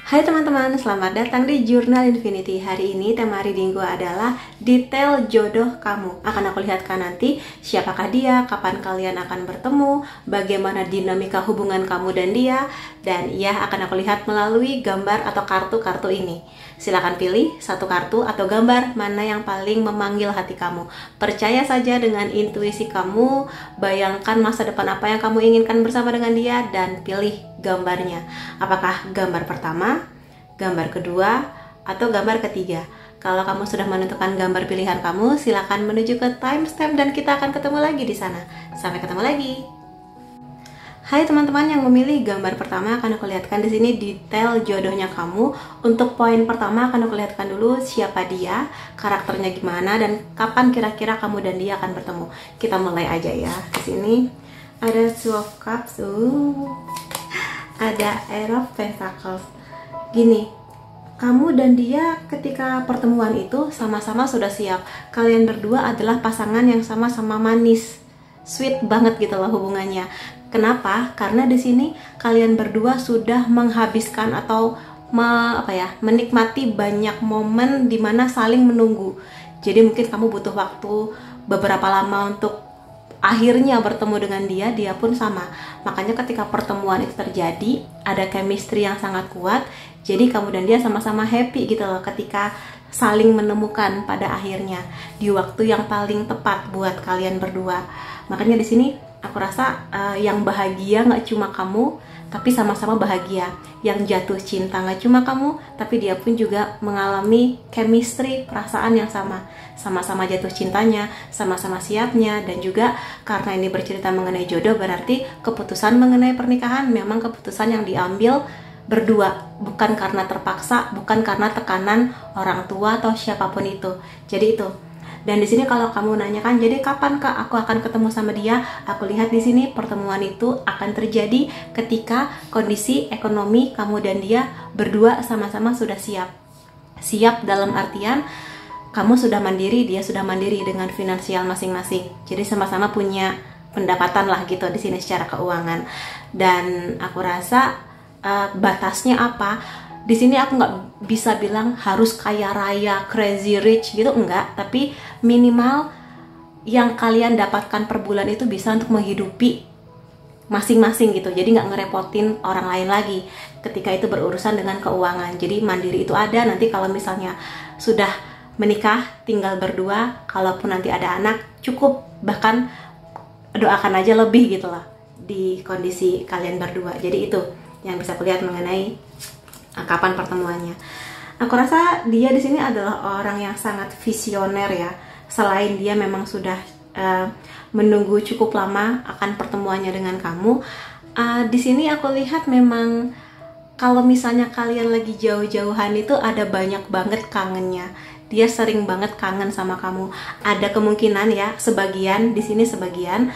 Hai teman-teman, selamat datang di Jurnal Infinity. Hari ini tema reading gue adalah detail jodoh kamu. Akan aku lihatkan nanti siapakah dia, kapan kalian akan bertemu, bagaimana dinamika hubungan kamu dan dia, dan ia akan aku lihat melalui gambar atau kartu-kartu ini. Silakan pilih satu kartu atau gambar mana yang paling memanggil hati kamu. Percaya saja dengan intuisi kamu, bayangkan masa depan apa yang kamu inginkan bersama dengan dia, dan pilih gambarnya. Apakah gambar pertama, gambar kedua, atau gambar ketiga? Kalau kamu sudah menentukan gambar pilihan kamu, silakan menuju ke timestamp dan kita akan ketemu lagi di sana. Sampai ketemu lagi. Hai teman-teman yang memilih gambar pertama, akan aku lihatkan di sini detail jodohnya kamu. Untuk poin pertama akan aku lihatkan dulu siapa dia, karakternya gimana, dan kapan kira-kira kamu dan dia akan bertemu. Kita mulai aja ya. Di sini ada Two of Cups, ada Ace of Pentacles. Gini, kamu dan dia ketika pertemuan itu sama-sama sudah siap. Kalian berdua adalah pasangan yang sama-sama manis, sweet banget gitu loh hubungannya. Kenapa? Karena di sini kalian berdua sudah menghabiskan atau menikmati banyak momen dimana saling menunggu. Jadi mungkin kamu butuh waktu beberapa lama untuk akhirnya bertemu dengan dia, dia pun sama. Makanya ketika pertemuan itu terjadi, ada chemistry yang sangat kuat. Jadi kamu dan dia sama-sama happy gitu loh ketika saling menemukan pada akhirnya di waktu yang paling tepat buat kalian berdua. Makanya di sini aku rasa yang bahagia nggak cuma kamu, tapi sama-sama bahagia. Yang jatuh cinta nggak cuma kamu, tapi dia pun juga mengalami chemistry, perasaan yang sama. Sama-sama jatuh cintanya, sama-sama siapnya. Dan juga karena ini bercerita mengenai jodoh, berarti keputusan mengenai pernikahan memang keputusan yang diambil berdua, bukan karena terpaksa, bukan karena tekanan orang tua atau siapapun itu. Jadi itu. Dan di sini kalau kamu nanyakan, jadi kapan Kak aku akan ketemu sama dia? Aku lihat di sini pertemuan itu akan terjadi ketika kondisi ekonomi kamu dan dia berdua sama-sama sudah siap. Siap dalam artian kamu sudah mandiri, dia sudah mandiri dengan finansial masing-masing. Jadi sama-sama punya pendapatan lah gitu di sini secara keuangan. Dan aku rasa batasnya apa? Di sini aku nggak bisa bilang harus kaya raya, crazy rich gitu, enggak. Tapi minimal yang kalian dapatkan per bulan itu bisa untuk menghidupi masing-masing gitu. Jadi nggak ngerepotin orang lain lagi ketika itu berurusan dengan keuangan. Jadi mandiri itu ada. Nanti kalau misalnya sudah menikah, tinggal berdua, kalaupun nanti ada anak, cukup. Bahkan doakan aja lebih gitu lah di kondisi kalian berdua. Jadi itu yang bisa kulihat mengenai kapan pertemuannya. Aku rasa dia di sini adalah orang yang sangat visioner ya. Selain dia memang sudah menunggu cukup lama akan pertemuannya dengan kamu, di sini aku lihat memang kalau misalnya kalian lagi jauh-jauhan itu ada banyak banget kangennya. Dia sering banget kangen sama kamu. Ada kemungkinan ya, sebagian di sini sebagian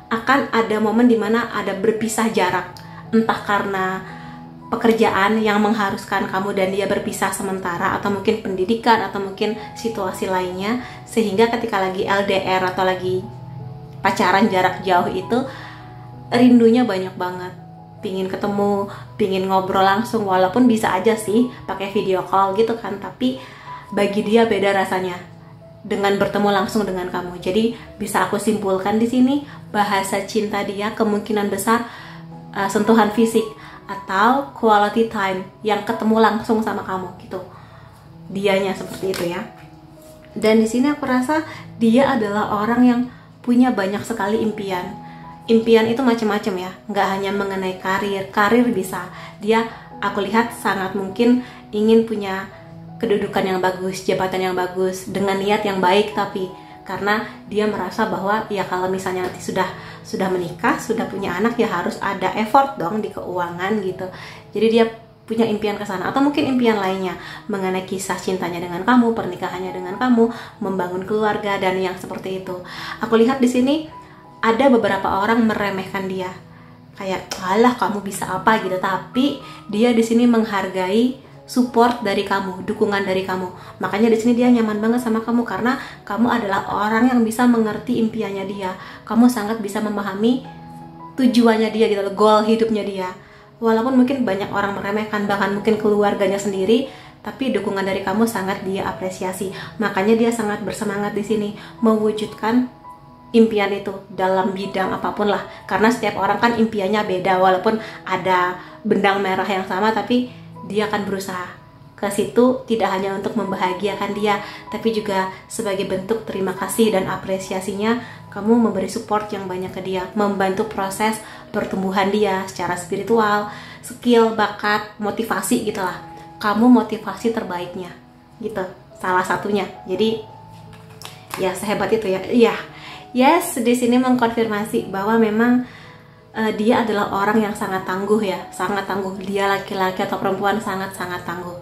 akan ada momen dimana ada berpisah jarak, entah karena pekerjaan yang mengharuskan kamu dan dia berpisah sementara, atau mungkin pendidikan, atau mungkin situasi lainnya, sehingga ketika lagi LDR atau lagi pacaran jarak jauh itu rindunya banyak banget, pingin ketemu, pingin ngobrol langsung, walaupun bisa aja sih pakai video call gitu kan, tapi bagi dia beda rasanya dengan bertemu langsung dengan kamu. Jadi bisa aku simpulkan di sini bahasa cinta dia kemungkinan besar sentuhan fisik atau quality time, yang ketemu langsung sama kamu gitu. Dianya seperti itu ya. Dan di sini aku rasa dia adalah orang yang punya banyak sekali impian. Impian itu macam-macam ya, nggak hanya mengenai karir. Karir bisa. Dia aku lihat sangat mungkin ingin punya kedudukan yang bagus, jabatan yang bagus, dengan niat yang baik, tapi karena dia merasa bahwa ya kalau misalnya nanti sudah menikah, sudah punya anak, ya harus ada effort dong di keuangan gitu. Jadi dia punya impian ke sana, atau mungkin impian lainnya mengenai kisah cintanya dengan kamu, pernikahannya dengan kamu, membangun keluarga dan yang seperti itu. Aku lihat di sini ada beberapa orang meremehkan dia, kayak alah kamu bisa apa gitu, tapi dia di sini menghargai support dari kamu, dukungan dari kamu. Makanya di sini dia nyaman banget sama kamu karena kamu adalah orang yang bisa mengerti impiannya dia. Kamu sangat bisa memahami tujuannya dia gitu, goal hidupnya dia. Walaupun mungkin banyak orang meremehkan, bahkan mungkin keluarganya sendiri, tapi dukungan dari kamu sangat dia apresiasi. Makanya dia sangat bersemangat di sini mewujudkan impian itu dalam bidang apapun lah. Karena setiap orang kan impiannya beda, walaupun ada benang merah yang sama, tapi dia akan berusaha ke situ tidak hanya untuk membahagiakan dia, tapi juga sebagai bentuk terima kasih dan apresiasinya kamu memberi support yang banyak ke dia, membantu proses pertumbuhan dia secara spiritual, skill, bakat, motivasi gitulah. Kamu motivasi terbaiknya gitu, salah satunya. Jadi ya sehebat itu ya. Iya. Yes, di sini mengkonfirmasi bahwa memang dia adalah orang yang sangat tangguh ya, sangat tangguh. Dia laki-laki atau perempuan sangat-sangat tangguh.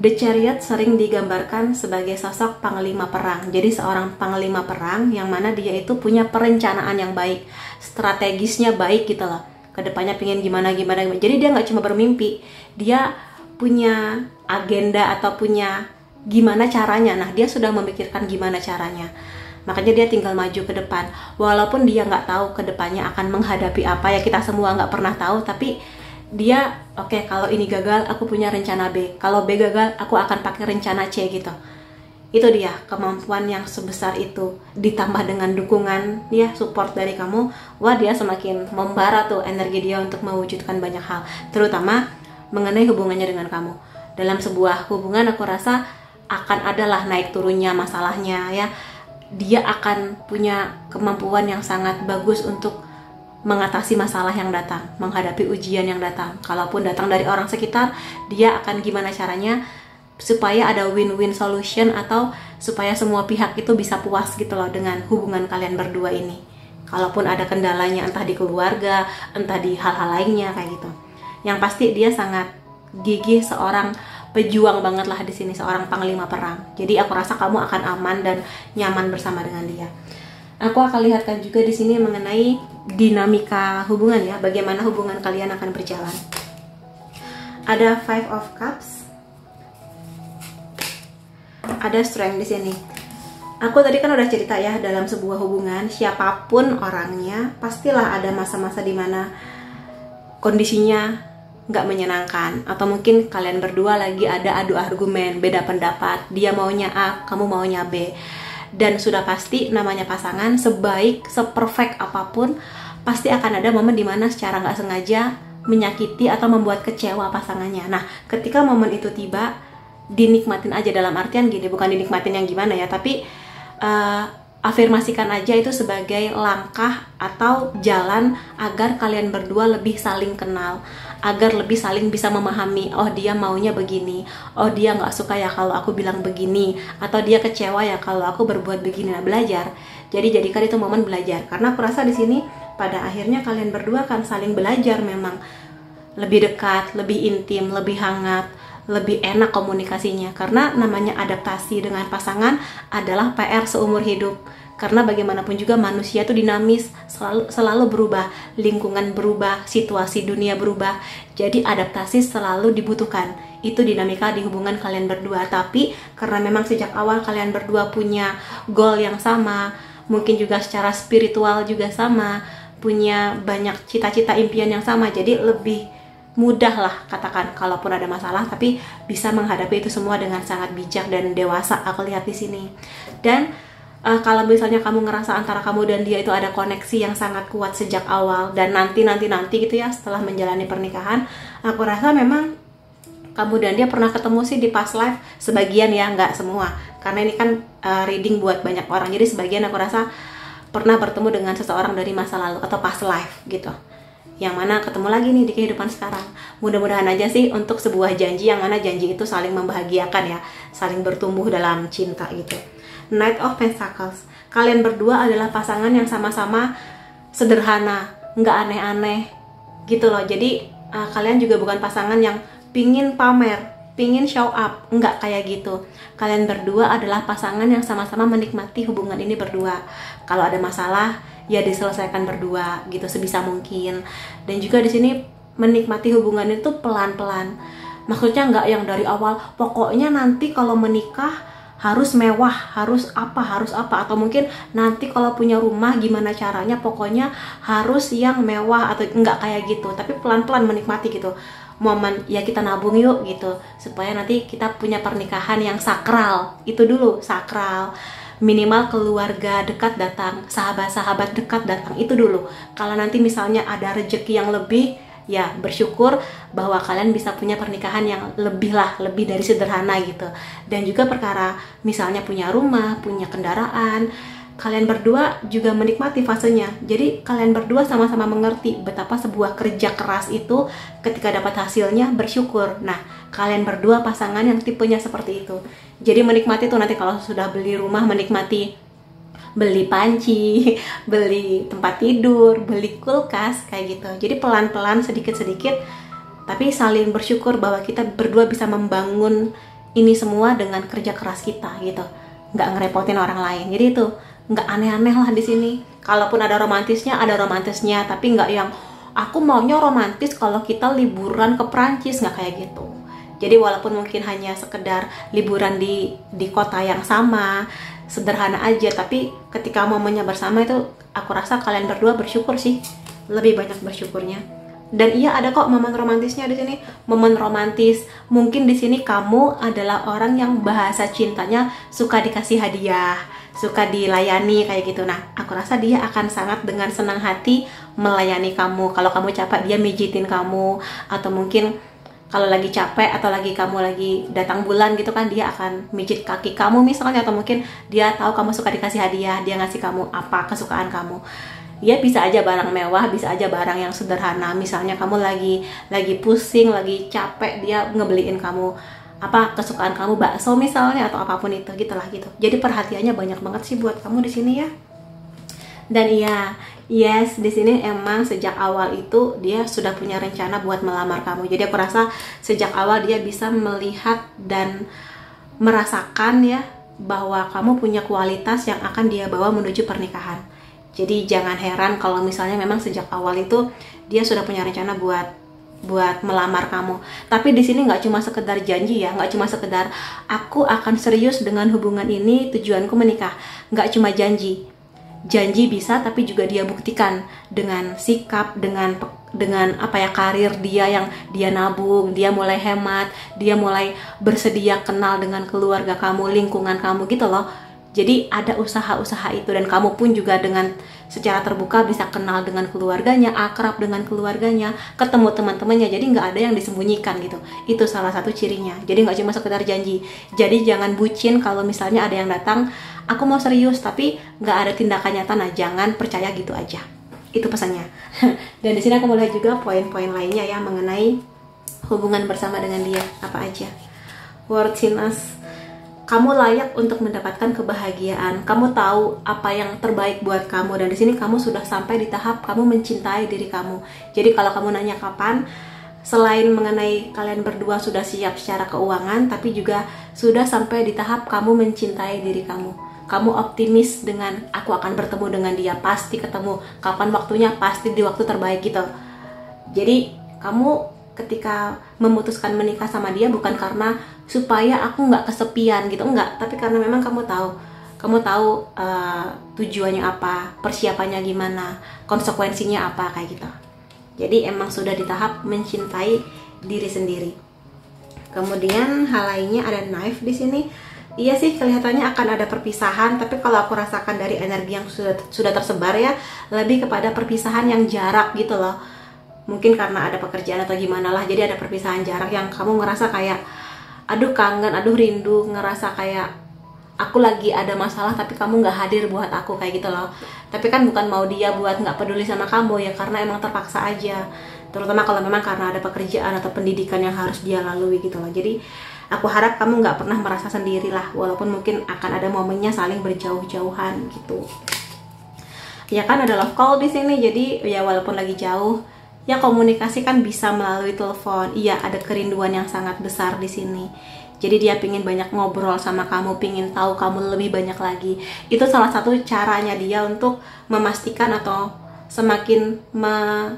The Chariot sering digambarkan sebagai sosok panglima perang. Jadi seorang panglima perang yang mana dia itu punya perencanaan yang baik, strategisnya baik gitu loh. Kedepannya pengen gimana. Jadi dia nggak cuma bermimpi, dia punya agenda atau punya gimana caranya. Nah, dia sudah memikirkan gimana caranya. Makanya dia tinggal maju ke depan. Walaupun dia nggak tahu ke depannya akan menghadapi apa, ya kita semua nggak pernah tahu, tapi dia oke, kalau ini gagal aku punya rencana B, kalau B gagal aku akan pakai rencana C gitu. Itu dia kemampuan yang sebesar itu, ditambah dengan dukungan ya, support dari kamu. Wah, dia semakin membara tuh energi dia untuk mewujudkan banyak hal, terutama mengenai hubungannya dengan kamu. Dalam sebuah hubungan aku rasa akan adalah naik turunnya masalahnya ya. Dia akan punya kemampuan yang sangat bagus untuk mengatasi masalah yang datang, menghadapi ujian yang datang. Kalaupun datang dari orang sekitar, dia akan gimana caranya supaya ada win-win solution, atau supaya semua pihak itu bisa puas gitu loh dengan hubungan kalian berdua ini. Kalaupun ada kendalanya, entah di keluarga, entah di hal-hal lainnya kayak gitu. Yang pasti dia sangat gigih, seorang pejuang banget lah di sini, seorang panglima perang. Jadi aku rasa kamu akan aman dan nyaman bersama dengan dia. Aku akan lihatkan juga di sini mengenai dinamika hubungan ya, bagaimana hubungan kalian akan berjalan. Ada Five of Cups, ada Strength di sini. Aku tadi kan udah cerita ya, dalam sebuah hubungan siapapun orangnya pastilah ada masa-masa dimana kondisinya nggak menyenangkan, atau mungkin kalian berdua lagi ada adu argumen, beda pendapat, dia maunya A, kamu maunya B. Dan sudah pasti namanya pasangan, sebaik, seperfect apapun, pasti akan ada momen dimana secara nggak sengaja menyakiti atau membuat kecewa pasangannya. Nah, ketika momen itu tiba, dinikmatin aja, dalam artian gini, bukan dinikmatin yang gimana ya, tapi afirmasikan aja itu sebagai langkah atau jalan agar kalian berdua lebih saling kenal, agar lebih saling bisa memahami. Oh, dia maunya begini, oh dia nggak suka ya kalau aku bilang begini, atau dia kecewa ya kalau aku berbuat begini. Nah, belajar. Jadi jadikan itu momen belajar, karena aku rasa di sini pada akhirnya kalian berdua akan saling belajar, memang lebih dekat, lebih intim, lebih hangat, lebih enak komunikasinya. Karena namanya adaptasi dengan pasangan adalah PR seumur hidup. Karena bagaimanapun juga manusia itu dinamis, selalu berubah, lingkungan berubah, situasi dunia berubah. Jadi adaptasi selalu dibutuhkan. Itu dinamika di hubungan kalian berdua. Tapi karena memang sejak awal kalian berdua punya goal yang sama, mungkin juga secara spiritual juga sama, punya banyak cita-cita impian yang sama, jadi lebih mudah lah katakan kalaupun ada masalah, tapi bisa menghadapi itu semua dengan sangat bijak dan dewasa, aku lihat di sini. Dan kalau misalnya kamu ngerasa antara kamu dan dia itu ada koneksi yang sangat kuat sejak awal, dan nanti gitu ya setelah menjalani pernikahan, aku rasa memang kamu dan dia pernah ketemu sih di past life, sebagian ya, nggak semua, karena ini kan reading buat banyak orang, jadi sebagian aku rasa pernah bertemu dengan seseorang dari masa lalu atau past life gitu, yang mana ketemu lagi nih di kehidupan sekarang. Mudah-mudahan aja sih untuk sebuah janji, yang mana janji itu saling membahagiakan ya, saling bertumbuh dalam cinta gitu. Knight of Pentacles, kalian berdua adalah pasangan yang sama-sama sederhana, nggak aneh-aneh gitu loh. Jadi kalian juga bukan pasangan yang pingin pamer, pingin show up, nggak kayak gitu. Kalian berdua adalah pasangan yang sama-sama menikmati hubungan ini berdua. Kalau ada masalah ya diselesaikan berdua gitu sebisa mungkin. Dan juga di sini menikmati hubungan itu pelan-pelan. Maksudnya nggak yang dari awal, pokoknya nanti kalau menikah harus mewah, harus apa, atau mungkin nanti kalau punya rumah gimana caranya, pokoknya harus yang mewah, atau enggak kayak gitu. Tapi pelan-pelan menikmati gitu momen, ya kita nabung yuk gitu, supaya nanti kita punya pernikahan yang sakral. Itu dulu, sakral. Minimal keluarga dekat datang, sahabat-sahabat dekat datang, itu dulu. Kalau nanti misalnya ada rezeki yang lebih, ya bersyukur bahwa kalian bisa punya pernikahan yang lebih lah, lebih dari sederhana gitu. Dan juga perkara misalnya punya rumah, punya kendaraan, kalian berdua juga menikmati fasenya. Jadi kalian berdua sama-sama mengerti betapa sebuah kerja keras itu ketika dapat hasilnya bersyukur. Nah, kalian berdua pasangan yang tipenya seperti itu. Jadi menikmati tuh nanti kalau sudah beli rumah, menikmati beli panci, beli tempat tidur, beli kulkas, kayak gitu. Jadi pelan-pelan, sedikit-sedikit, tapi saling bersyukur bahwa kita berdua bisa membangun ini semua dengan kerja keras kita gitu, nggak ngerepotin orang lain. Jadi itu nggak aneh-aneh lah di sini. Kalaupun ada romantisnya, ada romantisnya, tapi nggak yang aku maunya romantis kalau kita liburan ke Prancis, nggak kayak gitu. Jadi walaupun mungkin hanya sekedar liburan di kota yang sama, sederhana aja, tapi ketika momennya bersama itu aku rasa kalian berdua bersyukur sih, lebih banyak bersyukurnya. Dan iya, ada kok momen romantisnya di sini. Momen romantis, mungkin di sini kamu adalah orang yang bahasa cintanya suka dikasih hadiah, suka dilayani kayak gitu. Nah, aku rasa dia akan sangat dengan senang hati melayani kamu. Kalau kamu capek, dia mijitin kamu, atau mungkin kalau lagi capek atau lagi kamu lagi datang bulan gitu kan, dia akan mijit kaki kamu misalnya, atau mungkin dia tahu kamu suka dikasih hadiah, dia ngasih kamu apa kesukaan kamu. Ya bisa aja barang mewah, bisa aja barang yang sederhana. Misalnya kamu lagi pusing, lagi capek, dia ngebeliin kamu apa kesukaan kamu, bakso misalnya, atau apapun itu gitulah gitu. Jadi perhatiannya banyak banget sih buat kamu di sini ya. Dan iya, yes, di sini emang sejak awal itu dia sudah punya rencana buat melamar kamu. Jadi aku rasa sejak awal dia bisa melihat dan merasakan ya bahwa kamu punya kualitas yang akan dia bawa menuju pernikahan. Jadi jangan heran kalau misalnya memang sejak awal itu dia sudah punya rencana buat melamar kamu. Tapi di sini nggak cuma sekedar janji ya, nggak cuma sekedar aku akan serius dengan hubungan ini, tujuanku menikah. Nggak cuma janji bisa, tapi juga dia buktikan dengan sikap, dengan apa ya, karir dia yang dia nabung, dia mulai hemat, dia mulai bersedia kenal dengan keluarga kamu, lingkungan kamu gitu loh. Jadi ada usaha-usaha itu, dan kamu pun juga dengan secara terbuka bisa kenal dengan keluarganya, akrab dengan keluarganya, ketemu teman-temannya. Jadi nggak ada yang disembunyikan gitu. Itu salah satu cirinya. Jadi nggak cuma sekedar janji. Jadi jangan bucin kalau misalnya ada yang datang, aku mau serius tapi nggak ada tindakan nyata. Nah, jangan percaya gitu aja. Itu pesannya. Dan di sini aku mulai juga poin-poin lainnya ya mengenai hubungan bersama dengan dia. Apa aja? Worthiness. Kamu layak untuk mendapatkan kebahagiaan. Kamu tahu apa yang terbaik buat kamu, dan di sini kamu sudah sampai di tahap kamu mencintai diri kamu. Jadi kalau kamu nanya kapan, selain mengenai kalian berdua sudah siap secara keuangan, tapi juga sudah sampai di tahap kamu mencintai diri kamu. Kamu optimis dengan aku akan bertemu dengan dia, pasti ketemu. Kapan waktunya, pasti di waktu terbaik gitu. Jadi kamu ketika memutuskan menikah sama dia bukan karena supaya aku nggak kesepian gitu, enggak, tapi karena memang kamu tahu tujuannya apa, persiapannya gimana, konsekuensinya apa kayak gitu. Jadi emang sudah di tahap mencintai diri sendiri. Kemudian hal lainnya ada knife di sini. Iya sih, kelihatannya akan ada perpisahan, tapi kalau aku rasakan dari energi yang sudah tersebar ya, lebih kepada perpisahan yang jarak gitu loh. Mungkin karena ada pekerjaan atau gimana lah, jadi ada perpisahan jarak yang kamu ngerasa kayak aduh kangen, aduh rindu, ngerasa kayak aku lagi ada masalah tapi kamu nggak hadir buat aku kayak gitu loh. Tapi kan bukan mau dia buat nggak peduli sama kamu ya, karena emang terpaksa aja, terutama kalau memang karena ada pekerjaan atau pendidikan yang harus dia lalui gitu loh. Jadi aku harap kamu nggak pernah merasa sendiri lah, walaupun mungkin akan ada momennya saling berjauh-jauhan gitu ya kan. Ada love call di sini, jadi ya walaupun lagi jauh ya komunikasi kan bisa melalui telepon. Iya, ada kerinduan yang sangat besar di sini. Jadi dia pingin banyak ngobrol sama kamu, pingin tahu kamu lebih banyak lagi. Itu salah satu caranya dia untuk memastikan atau semakin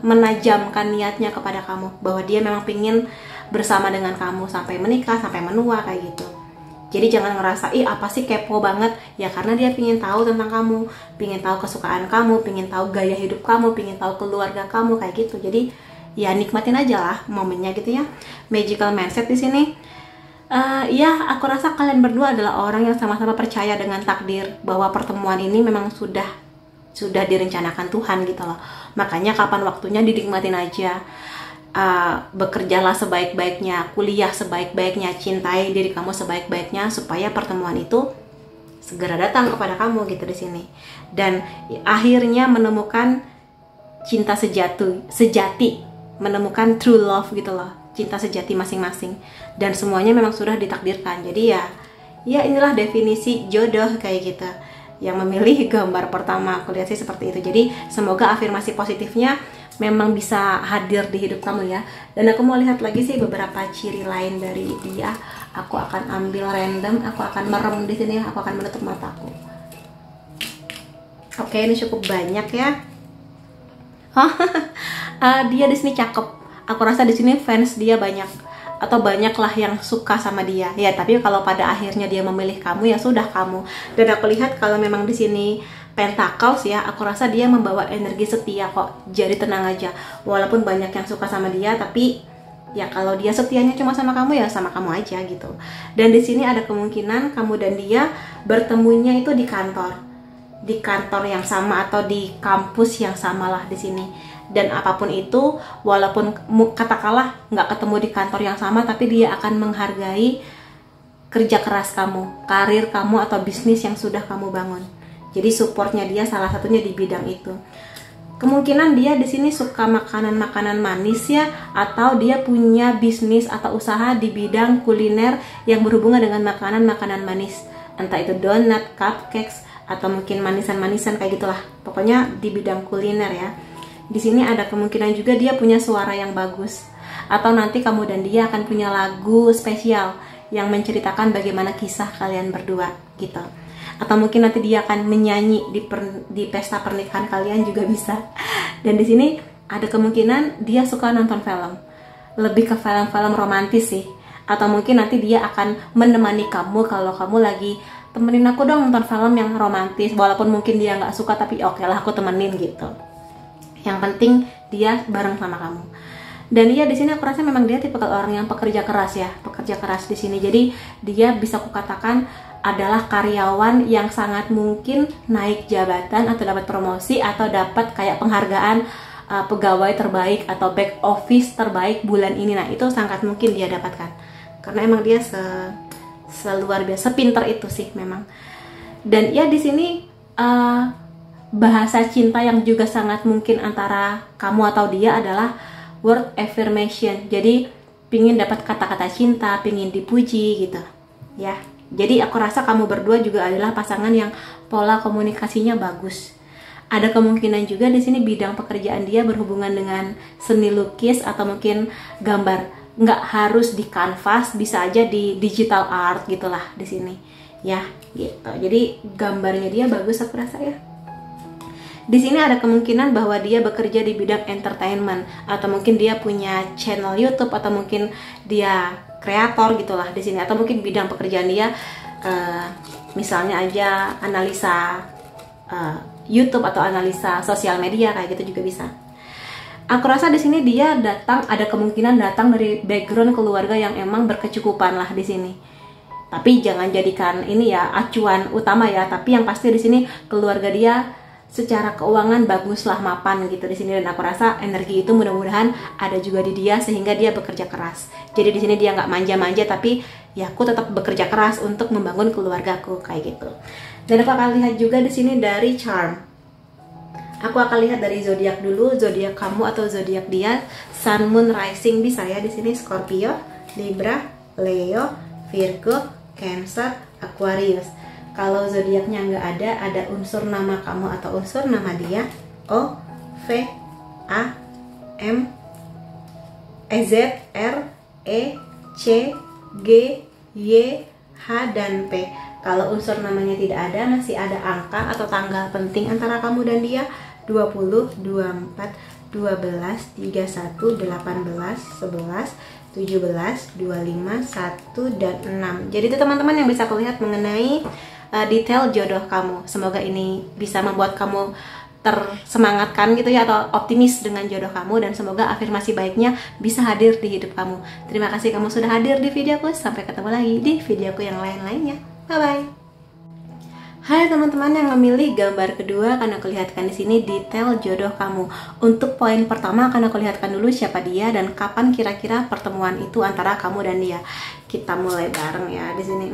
menajamkan niatnya kepada kamu, bahwa dia memang pingin bersama dengan kamu sampai menikah, sampai menua kayak gitu. Jadi jangan ngerasa, ih apa sih kepo banget. Ya karena dia pingin tahu tentang kamu, pingin tahu kesukaan kamu, pingin tahu gaya hidup kamu, pingin tahu keluarga kamu, kayak gitu. Jadi ya nikmatin aja lah momennya gitu ya. Magical mindset di sini. Ya aku rasa kalian berdua adalah orang yang sama-sama percaya dengan takdir, bahwa pertemuan ini memang sudah direncanakan Tuhan gitu loh. Makanya kapan waktunya dinikmatin aja. Bekerjalah sebaik-baiknya, kuliah sebaik-baiknya, cintai diri kamu sebaik-baiknya supaya pertemuan itu segera datang kepada kamu gitu di sini. Dan akhirnya menemukan cinta sejati, menemukan true love gitu loh, cinta sejati masing-masing. Dan semuanya memang sudah ditakdirkan. Jadi ya inilah definisi jodoh kayak gitu. Yang memilih gambar pertama, aku lihat sih seperti itu. Jadi semoga afirmasi positifnya memang bisa hadir di hidup kamu ya. Dan aku mau lihat lagi sih beberapa ciri lain dari dia. Aku akan ambil random, aku akan merem di sini, aku akan menutup mataku. Oke, ini cukup banyak ya. Dia di sini cakep. Aku rasa di sini fans dia banyak, atau banyaklah yang suka sama dia. Ya, tapi kalau pada akhirnya dia memilih kamu, ya sudah kamu. Dan aku lihat kalau memang di sini Pentacles ya, aku rasa dia membawa energi setia kok. Jadi tenang aja. Walaupun banyak yang suka sama dia, tapi ya kalau dia setianya cuma sama kamu, ya sama kamu aja gitu. Dan di sini ada kemungkinan kamu dan dia bertemunya itu di kantor yang sama atau di kampus yang sama lah di sini. Dan apapun itu, walaupun katakanlah nggak ketemu di kantor yang sama, tapi dia akan menghargai kerja keras kamu, karir kamu atau bisnis yang sudah kamu bangun. Jadi supportnya dia salah satunya di bidang itu. Kemungkinan dia di sini suka makanan-makanan manis ya, atau dia punya bisnis atau usaha di bidang kuliner yang berhubungan dengan makanan-makanan manis. Entah itu donat, cupcakes, atau mungkin manisan-manisan kayak gitulah. Pokoknya di bidang kuliner ya. Di sini ada kemungkinan juga dia punya suara yang bagus, atau nanti kamu dan dia akan punya lagu spesial yang menceritakan bagaimana kisah kalian berdua gitu. Atau mungkin nanti dia akan menyanyi di pesta pernikahan kalian juga bisa. Dan di sini ada kemungkinan dia suka nonton film, lebih ke film-film romantis sih. Atau mungkin nanti dia akan menemani kamu kalau kamu lagi, temenin aku dong nonton film yang romantis. Walaupun mungkin dia nggak suka, tapi oke lah aku temenin gitu. Yang penting dia bareng sama kamu. Dan dia di sini aku rasa memang dia tipe orang yang pekerja keras ya, pekerja keras di sini. Jadi dia bisa kukatakan adalah karyawan yang sangat mungkin naik jabatan atau dapat promosi atau dapat kayak penghargaan pegawai terbaik atau back office terbaik bulan ini. Nah, itu sangat mungkin dia dapatkan. Karena emang dia seluar biasa, pinter itu sih memang. Dan ya di sini bahasa cinta yang juga sangat mungkin antara kamu atau dia adalah word affirmation. Jadi pingin dapat kata-kata cinta, pingin dipuji gitu ya. Jadi aku rasa kamu berdua juga adalah pasangan yang pola komunikasinya bagus. Ada kemungkinan juga di sini bidang pekerjaan dia berhubungan dengan seni lukis atau mungkin gambar. Nggak harus di kanvas, bisa aja di digital art gitulah di sini ya gitu. Jadi gambarnya dia bagus aku rasa ya. Di sini ada kemungkinan bahwa dia bekerja di bidang entertainment, atau mungkin dia punya channel YouTube, atau mungkin dia kreator gitulah di sini, atau mungkin bidang pekerjaan dia misalnya aja analisa YouTube atau analisa sosial media kayak gitu juga bisa. Aku rasa di sini dia ada kemungkinan datang dari background keluarga yang emang berkecukupan lah di sini. Tapi jangan jadikan ini ya acuan utama ya, tapi yang pasti di sini keluarga dia secara keuangan baguslah, mapan gitu di sini. Dan aku rasa energi itu mudah-mudahan ada juga di dia sehingga dia bekerja keras. Jadi di sini dia nggak manja-manja, tapi ya aku tetap bekerja keras untuk membangun keluargaku kayak gitu. Dan aku akan lihat juga di sini dari charm. Aku akan lihat dari zodiak dulu, zodiak kamu atau zodiak dia, Sun, Moon, Rising bisa ya di sini Scorpio, Libra, Leo, Virgo, Cancer, Aquarius. Kalau zodiaknya nggak ada unsur nama kamu atau unsur nama dia, O, V, A, M, Z, R, E, C, G, Y, H, dan P. Kalau unsur namanya tidak ada, masih ada angka atau tanggal penting antara kamu dan dia, 20, 24, 12, 31, 18, 11, 17, 25, 1, dan 6. Jadi itu teman-teman yang bisa aku lihat mengenai detail jodoh kamu. Semoga ini bisa membuat kamu tersemangatkan gitu ya, atau optimis dengan jodoh kamu, dan semoga afirmasi baiknya bisa hadir di hidup kamu. Terima kasih kamu sudah hadir di videoku. Sampai ketemu lagi di videoku yang lain-lainnya. Bye-bye. Hai teman-teman yang memilih gambar kedua, akan aku lihatkan di sini detail jodoh kamu. Untuk poin pertama akan aku lihatkan dulu siapa dia dan kapan kira-kira pertemuan itu antara kamu dan dia. Kita mulai bareng ya di sini.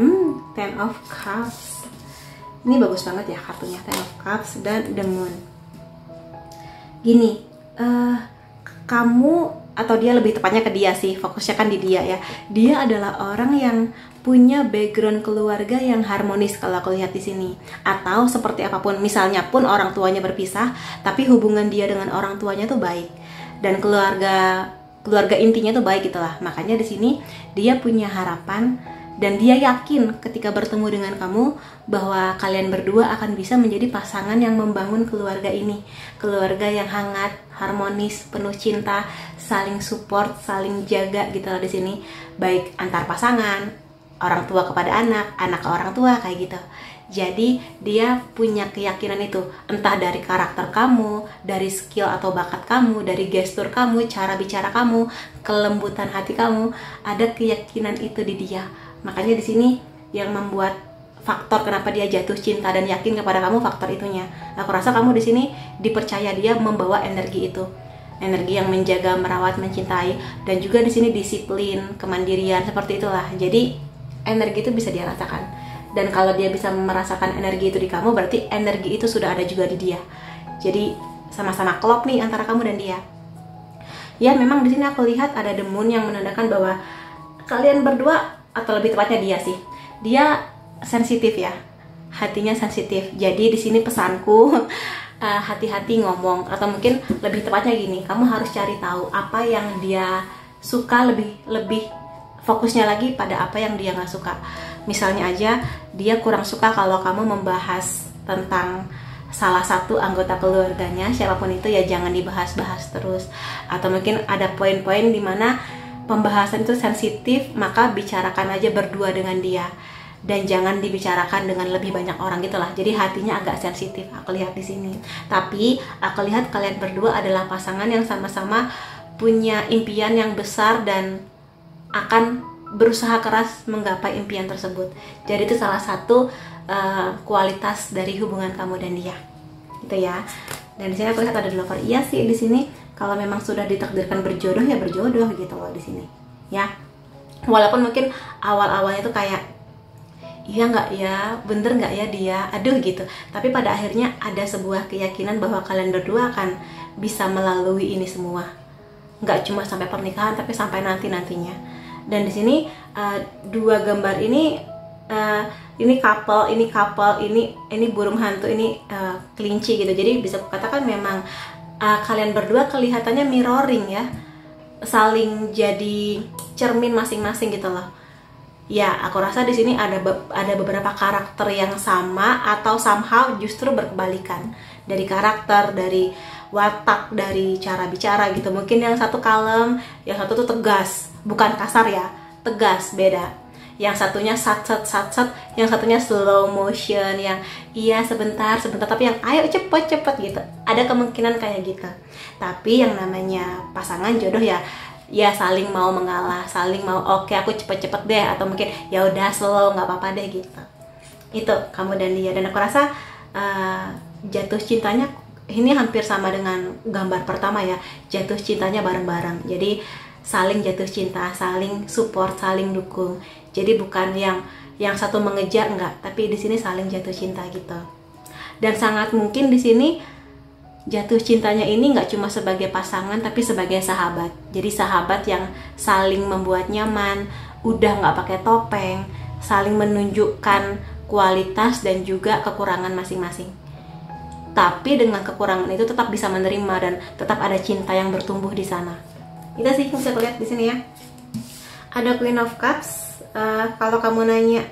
Ten of Cups. Ini bagus banget ya kartunya, Ten of Cups dan The Moon. Gini, kamu atau dia, lebih tepatnya ke dia sih, fokusnya kan di dia ya. Dia adalah orang yang punya background keluarga yang harmonis kalau aku lihat di sini. Atau seperti apapun, misalnya pun orang tuanya berpisah, tapi hubungan dia dengan orang tuanya tuh baik, dan keluarga intinya tuh baik gitulah. Makanya di sini dia punya harapan dan dia yakin ketika bertemu dengan kamu bahwa kalian berdua akan bisa menjadi pasangan yang membangun keluarga ini. Keluarga yang hangat, harmonis, penuh cinta, saling support, saling jaga gitu loh di sini. Baik antar pasangan, orang tua kepada anak, anak ke orang tua, kayak gitu. Jadi dia punya keyakinan itu, entah dari karakter kamu, dari skill atau bakat kamu, dari gestur kamu, cara bicara kamu, kelembutan hati kamu, ada keyakinan itu di dia. Makanya di sini yang membuat faktor kenapa dia jatuh cinta dan yakin kepada kamu, faktor itunya. Aku rasa kamu di sini dipercaya dia membawa energi itu. Energi yang menjaga, merawat, mencintai, dan juga di sini disiplin, kemandirian, seperti itulah. Jadi energi itu bisa dia rasakan. Dan kalau dia bisa merasakan energi itu di kamu, berarti energi itu sudah ada juga di dia. Jadi sama-sama klop nih antara kamu dan dia. Ya, memang di sini aku lihat ada The Moon yang menandakan bahwa kalian berdua, atau lebih tepatnya dia sih, dia sensitif ya, hatinya sensitif. Jadi di sini pesanku, hati-hati ngomong, atau mungkin lebih tepatnya gini, kamu harus cari tahu apa yang dia suka, lebih fokusnya lagi pada apa yang dia nggak suka. Misalnya aja dia kurang suka kalau kamu membahas tentang salah satu anggota keluarganya, siapapun itu ya jangan dibahas-bahas terus. Atau mungkin ada poin-poin di mana pembahasan itu sensitif, maka bicarakan aja berdua dengan dia, dan jangan dibicarakan dengan lebih banyak orang gitulah. Jadi hatinya agak sensitif aku lihat di sini. Tapi aku lihat kalian berdua adalah pasangan yang sama-sama punya impian yang besar dan akan berusaha keras menggapai impian tersebut. Jadi itu salah satu kualitas dari hubungan kamu dan dia, gitu ya. Dan di sini aku lihat ada lover. Iya sih, di sini kalau memang sudah ditakdirkan berjodoh ya berjodoh gitu loh di sini, ya. Walaupun mungkin awal-awalnya tuh kayak iya nggak ya, bener nggak ya dia, aduh gitu. Tapi pada akhirnya ada sebuah keyakinan bahwa kalian berdua akan bisa melalui ini semua. Nggak cuma sampai pernikahan, tapi sampai nantinya. Dan di sini dua gambar ini couple, ini burung hantu, ini kelinci gitu. Jadi bisa kukatakan memang kalian berdua kelihatannya mirroring ya, saling jadi cermin masing-masing gitu loh. Ya, aku rasa di sini ada beberapa karakter yang sama atau somehow justru berkebalikan dari karakter, dari watak, dari cara bicara gitu. Mungkin yang satu kalem, yang satu tuh tegas, bukan kasar ya, tegas, beda. Yang satunya sat-sat, yang satunya slow motion, yang iya sebentar, tapi yang ayo cepet gitu. Ada kemungkinan kayak gitu. Tapi yang namanya pasangan jodoh ya saling mau mengalah, saling mau oke, aku cepet deh, atau mungkin ya udah slow, nggak apa-apa deh gitu. Itu kamu dan dia. Dan aku rasa jatuh cintanya ini hampir sama dengan gambar pertama ya, jatuh cintanya bareng-bareng. Jadi saling jatuh cinta, saling support, saling dukung. Jadi bukan yang satu mengejar, enggak, tapi di sini saling jatuh cinta gitu. Dan sangat mungkin di sini jatuh cintanya ini nggak cuma sebagai pasangan, tapi sebagai sahabat. Jadi sahabat yang saling membuat nyaman, udah nggak pakai topeng, saling menunjukkan kualitas dan juga kekurangan masing-masing. Tapi dengan kekurangan itu tetap bisa menerima dan tetap ada cinta yang bertumbuh di sana. Itu sih yang bisa aku lihat di sini ya. Ada Queen of Cups. Kalau kamu nanya,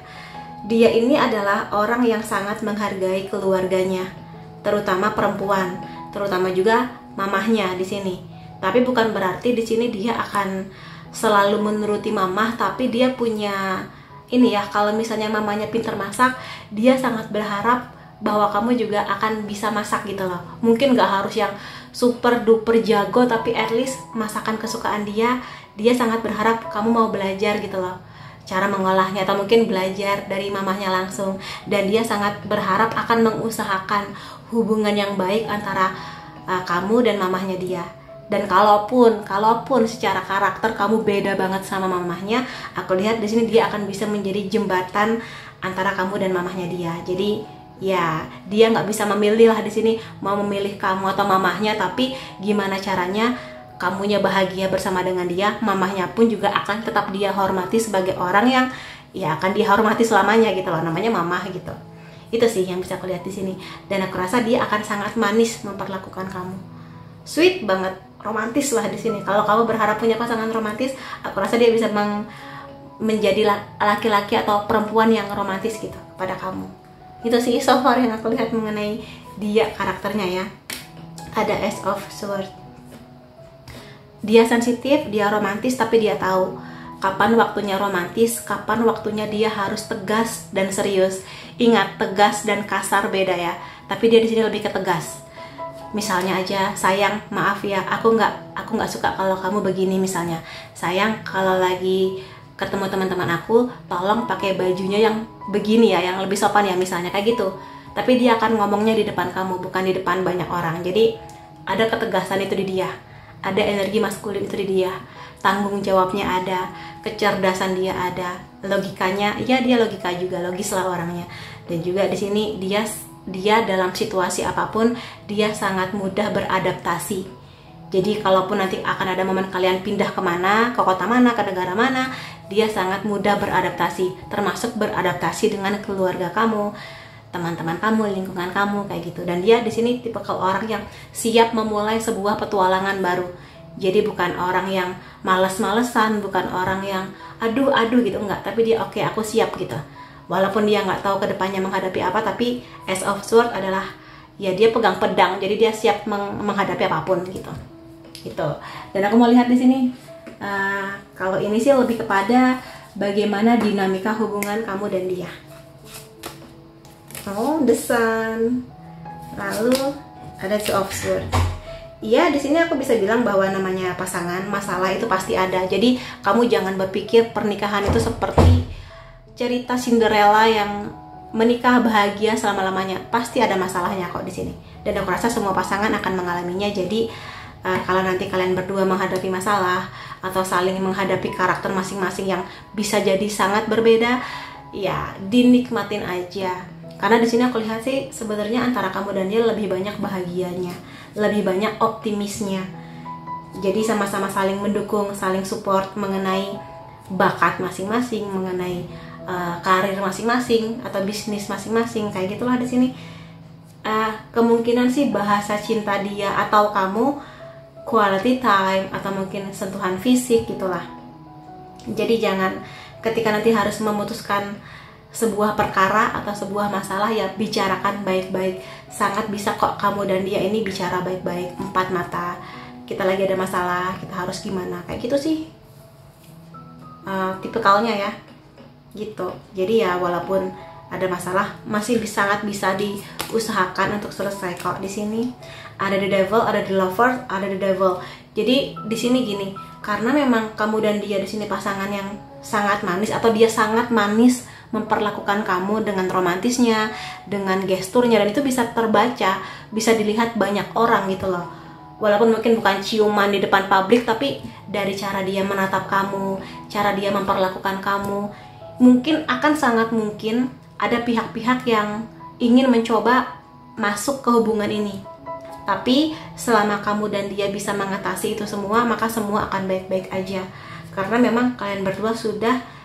dia ini adalah orang yang sangat menghargai keluarganya, terutama perempuan, terutama juga mamahnya di sini. Tapi bukan berarti di sini dia akan selalu menuruti mamah, tapi dia punya ini ya, kalau misalnya mamanya pintar masak, dia sangat berharap bahwa kamu juga akan bisa masak gitu loh. Mungkin gak harus yang super duper jago, tapi at least masakan kesukaan dia sangat berharap kamu mau belajar gitu loh, cara mengolahnya, atau mungkin belajar dari mamahnya langsung. Dan dia sangat berharap akan mengusahakan hubungan yang baik antara kamu dan mamahnya dia. Dan kalaupun secara karakter kamu beda banget sama mamahnya, aku lihat di sini dia akan bisa menjadi jembatan antara kamu dan mamahnya dia. Jadi ya dia nggak bisa memilih lah di sini mau memilih kamu atau mamahnya, tapi gimana caranya kamunya bahagia bersama dengan dia, mamahnya pun juga akan tetap dia hormati sebagai orang yang ya akan dihormati selamanya gitu loh, namanya mamah gitu. Itu sih yang bisa aku lihat di sini. Dan aku rasa dia akan sangat manis memperlakukan kamu, sweet banget, romantis lah di sini. Kalau kamu berharap punya pasangan romantis, aku rasa dia bisa menjadi laki-laki atau perempuan yang romantis gitu kepada kamu. Itu sih so far yang aku lihat mengenai dia karakternya ya. Ada Ace of Swords. Dia sensitif, dia romantis, tapi dia tahu kapan waktunya romantis, kapan waktunya dia harus tegas dan serius. Ingat, tegas dan kasar beda ya. Tapi dia di sini lebih ke tegas. Misalnya aja, sayang, maaf ya, aku nggak suka kalau kamu begini misalnya. Sayang, kalau lagi ketemu teman-teman aku, tolong pakai bajunya yang begini ya, yang lebih sopan ya misalnya, kayak gitu. Tapi dia akan ngomongnya di depan kamu, bukan di depan banyak orang. Jadi ada ketegasan itu di dia, ada energi maskulin itu di dia, tanggung jawabnya ada, kecerdasan dia ada, logikanya, ya dia logika juga, logis lah orangnya. Dan juga di sini dia dalam situasi apapun dia sangat mudah beradaptasi. Jadi kalaupun nanti akan ada momen kalian pindah kemana, ke kota mana, ke negara mana, dia sangat mudah beradaptasi, termasuk beradaptasi dengan keluarga kamu, teman-teman kamu, lingkungan kamu, kayak gitu. Dan dia di sini tipe orang yang siap memulai sebuah petualangan baru. Jadi bukan orang yang males-malesan, bukan orang yang aduh gitu, enggak. Tapi dia oke, aku siap gitu. Walaupun dia nggak tahu kedepannya menghadapi apa, tapi Ace of Swords adalah ya dia pegang pedang, jadi dia siap menghadapi apapun gitu. Dan aku mau lihat di sini, kalau ini sih lebih kepada bagaimana dinamika hubungan kamu dan dia. Oh, The Sun. Lalu ada Two of Swords. Iya, di sini aku bisa bilang bahwa namanya pasangan, masalah itu pasti ada. Jadi kamu jangan berpikir pernikahan itu seperti cerita Cinderella yang menikah bahagia selama-lamanya. Pasti ada masalahnya kok di sini. Dan aku rasa semua pasangan akan mengalaminya. Jadi kalau nanti kalian berdua menghadapi masalah atau saling menghadapi karakter masing-masing yang bisa jadi sangat berbeda, ya dinikmatin aja. Karena di sini aku lihat sih sebenarnya antara kamu dan dia lebih banyak bahagianya, lebih banyak optimisnya. Jadi sama-sama saling mendukung, saling support mengenai bakat masing-masing, mengenai karir masing-masing atau bisnis masing-masing, kayak gitulah di sini. Kemungkinan sih bahasa cinta dia atau kamu quality time atau mungkin sentuhan fisik gitulah. Jadi jangan ketika nanti harus memutuskan sebuah perkara atau sebuah masalah, ya bicarakan baik-baik. Sangat bisa kok kamu dan dia ini bicara baik-baik, empat mata. Kita lagi ada masalah, kita harus gimana, kayak gitu sih tipikalnya ya gitu. Jadi ya walaupun ada masalah masih sangat bisa diusahakan untuk selesai kok. Di sini ada The Devil, ada The Lover, ada The Devil. Jadi di sini gini, karena memang kamu dan dia di sini pasangan yang sangat manis, atau dia sangat manis memperlakukan kamu dengan romantisnya, dengan gesturnya, dan itu bisa terbaca, bisa dilihat banyak orang gitu loh. Walaupun mungkin bukan ciuman di depan publik, tapi dari cara dia menatap kamu, cara dia memperlakukan kamu, mungkin akan sangat mungkin ada pihak-pihak yang ingin mencoba masuk ke hubungan ini. Tapi selama kamu dan dia bisa mengatasi itu semua, maka semua akan baik-baik aja. Karena memang kalian berdua sudah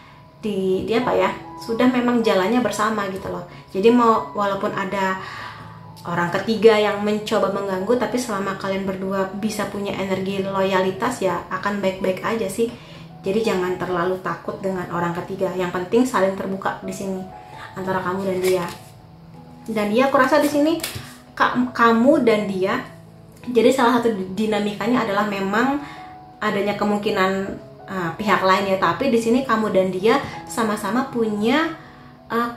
sudah memang jalannya bersama gitu loh. Jadi walaupun ada orang ketiga yang mencoba mengganggu, tapi selama kalian berdua bisa punya energi loyalitas, ya akan baik-baik aja sih. Jadi jangan terlalu takut dengan orang ketiga. Yang penting saling terbuka di sini antara kamu dan dia. Dan dia, aku rasa di sini kamu dan dia. Jadi salah satu dinamikanya adalah memang adanya kemungkinan pihak lain ya, tapi di sini kamu dan dia sama-sama punya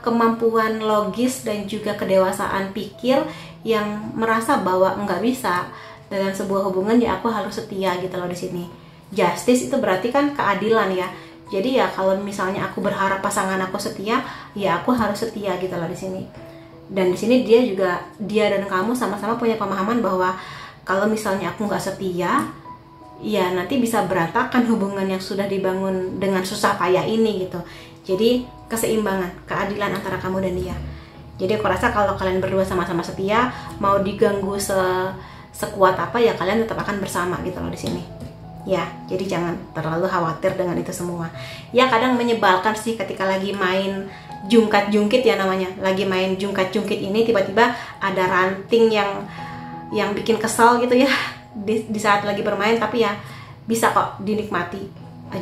kemampuan logis dan juga kedewasaan pikir yang merasa bahwa nggak bisa dalam sebuah hubungan ya aku harus setia gitu loh di sini. Justice itu berarti kan keadilan ya. Jadi ya kalau misalnya aku berharap pasangan aku setia, ya aku harus setia gitu loh di sini. Dan di sini dia dan kamu sama-sama punya pemahaman bahwa kalau misalnya aku nggak setia, ya nanti bisa berantakan hubungan yang sudah dibangun dengan susah payah ini gitu. Jadi keseimbangan, keadilan antara kamu dan dia. Jadi aku rasa kalau kalian berdua sama-sama setia, mau diganggu sekuat apa ya kalian tetap akan bersama gitu loh di sini. Ya, jadi jangan terlalu khawatir dengan itu semua. Ya kadang menyebalkan sih ketika lagi main jungkat-jungkit ya namanya. Lagi main jungkat-jungkit ini tiba-tiba ada ranting yang bikin kesal gitu ya di saat lagi bermain, tapi ya bisa kok dinikmati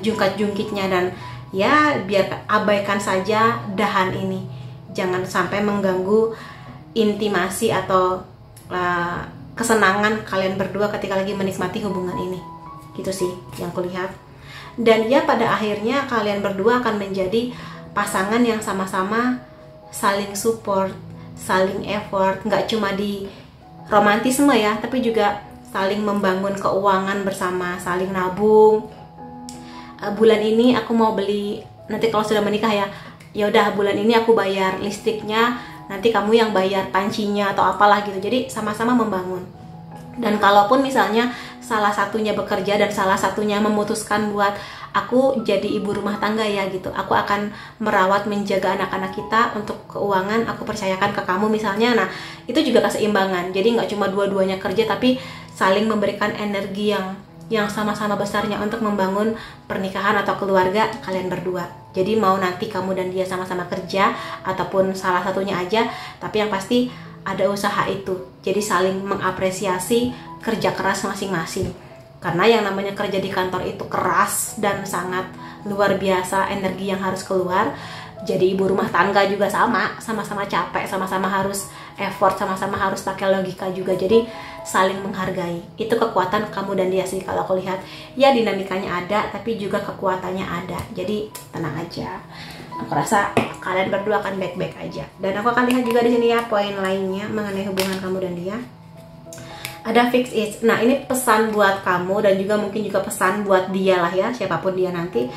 jungkat-jungkitnya dan ya biar abaikan saja dahan ini, jangan sampai mengganggu intimasi atau kesenangan kalian berdua ketika lagi menikmati hubungan ini. Gitu sih yang kulihat. Dan ya pada akhirnya kalian berdua akan menjadi pasangan yang sama-sama saling support, saling effort, nggak cuma di romantisme ya, tapi juga saling membangun keuangan bersama, saling nabung. Bulan ini aku mau beli, nanti kalau sudah menikah ya udah bulan ini aku bayar listriknya, nanti kamu yang bayar pancinya atau apalah gitu. Jadi sama-sama membangun. Dan kalaupun misalnya salah satunya bekerja dan salah satunya memutuskan buat aku jadi ibu rumah tangga ya gitu, aku akan merawat menjaga anak-anak kita, untuk keuangan aku percayakan ke kamu misalnya. Nah itu juga keseimbangan, jadi nggak cuma dua-duanya kerja tapi saling memberikan energi yang sama-sama besarnya untuk membangun pernikahan atau keluarga kalian berdua. Jadi mau nanti kamu dan dia sama-sama kerja ataupun salah satunya aja, tapi yang pasti ada usaha itu. Jadi saling mengapresiasi kerja keras masing-masing. Karena yang namanya kerja di kantor itu keras dan sangat luar biasa energi yang harus keluar. Jadi ibu rumah tangga juga sama-sama capek, sama-sama harus effort, sama-sama harus pakai logika juga. Jadi saling menghargai. Itu kekuatan kamu dan dia sih kalau aku lihat. Ya dinamikanya ada, tapi juga kekuatannya ada. Jadi tenang aja. Aku rasa kalian berdua akan baik-baik aja. Dan aku akan lihat juga di sini ya poin lainnya mengenai hubungan kamu dan dia. Ada fix it. Nah ini pesan buat kamu dan juga mungkin juga pesan buat dia lah ya, siapapun dia nanti.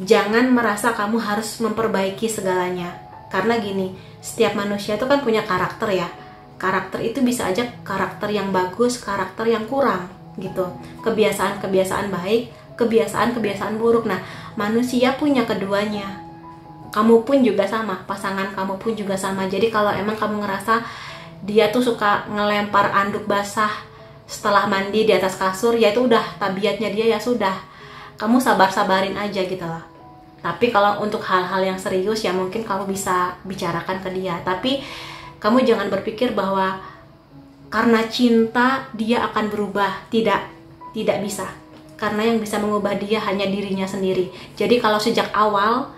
Jangan merasa kamu harus memperbaiki segalanya. Karena gini, setiap manusia itu kan punya karakter ya. Karakter itu bisa aja karakter yang bagus, karakter yang kurang gitu. Kebiasaan-kebiasaan baik, kebiasaan-kebiasaan buruk. Nah manusia punya keduanya. Kamu pun juga sama, pasangan kamu pun juga sama. Jadi kalau emang kamu ngerasa dia tuh suka ngelempar anduk basah setelah mandi di atas kasur, ya itu udah tabiatnya dia, ya sudah, kamu sabar-sabarin aja gitu lah. Tapi kalau untuk hal-hal yang serius ya mungkin kamu bisa bicarakan ke dia. Tapi kamu jangan berpikir bahwa karena cinta dia akan berubah. Tidak bisa. Karena yang bisa mengubah dia hanya dirinya sendiri. Jadi kalau sejak awal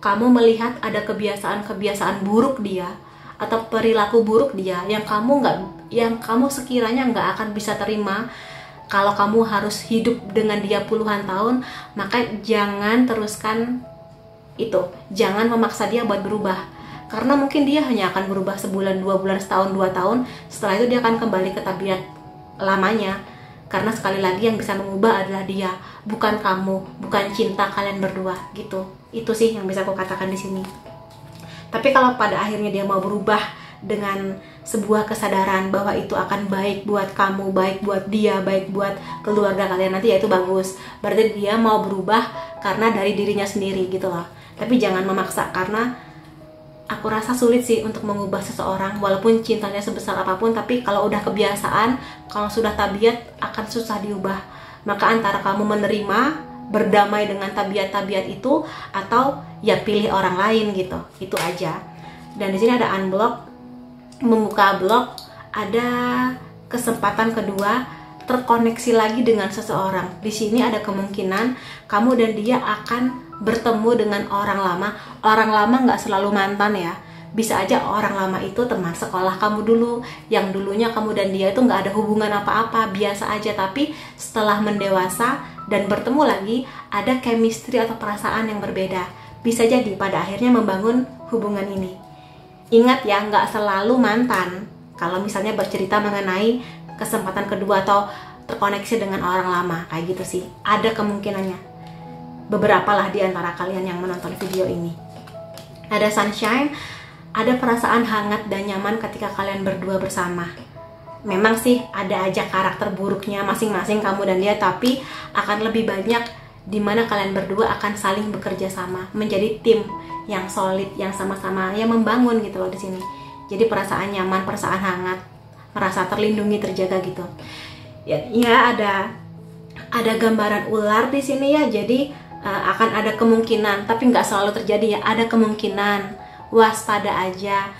kamu melihat ada kebiasaan-kebiasaan buruk dia atau perilaku buruk dia yang kamu sekiranya nggak akan bisa terima kalau kamu harus hidup dengan dia puluhan tahun, maka jangan teruskan itu. Jangan memaksa dia buat berubah. Karena mungkin dia hanya akan berubah sebulan, 2 bulan, setahun, 2 tahun. Setelah itu dia akan kembali ke tabiat lamanya. Karena sekali lagi yang bisa mengubah adalah dia, bukan kamu, bukan cinta kalian berdua gitu. Itu sih yang bisa aku katakan di sini. Tapi kalau pada akhirnya dia mau berubah dengan sebuah kesadaran bahwa itu akan baik buat kamu, baik buat dia, baik buat keluarga kalian nanti, ya itu bagus. Berarti dia mau berubah karena dari dirinya sendiri gitu loh. Tapi jangan memaksa, karena aku rasa sulit sih untuk mengubah seseorang walaupun cintanya sebesar apapun. Tapi kalau udah kebiasaan, kalau sudah tabiat, akan susah diubah. Maka antara kamu menerima, berdamai dengan tabiat-tabiat itu, atau ya pilih orang lain gitu. Itu aja. Dan di sini ada unblock, membuka blok, ada kesempatan kedua, terkoneksi lagi dengan seseorang. Di sini ada kemungkinan kamu dan dia akan bertemu dengan orang lama. Orang lama nggak selalu mantan ya. Bisa aja orang lama itu teman sekolah kamu dulu, yang dulunya kamu dan dia itu nggak ada hubungan apa-apa, biasa aja. Tapi setelah mendewasa, dan bertemu lagi, ada chemistry atau perasaan yang berbeda. Bisa jadi pada akhirnya membangun hubungan ini. Ingat ya, nggak selalu mantan. Kalau misalnya bercerita mengenai kesempatan kedua atau terkoneksi dengan orang lama, kayak gitu sih. Ada kemungkinannya. Beberapa lah di antara kalian yang menonton video ini. Ada sunshine, ada perasaan hangat dan nyaman ketika kalian berdua bersama. Memang sih ada aja karakter buruknya masing-masing kamu dan dia, tapi akan lebih banyak dimana kalian berdua akan saling bekerja sama, menjadi tim yang solid, yang sama-sama yang membangun gitu loh di sini. Jadi perasaan nyaman, perasaan hangat, merasa terlindungi, terjaga gitu. Ya ada gambaran ular di sini ya, jadi akan ada kemungkinan, tapi nggak selalu terjadi ya, ada kemungkinan. Waspada aja,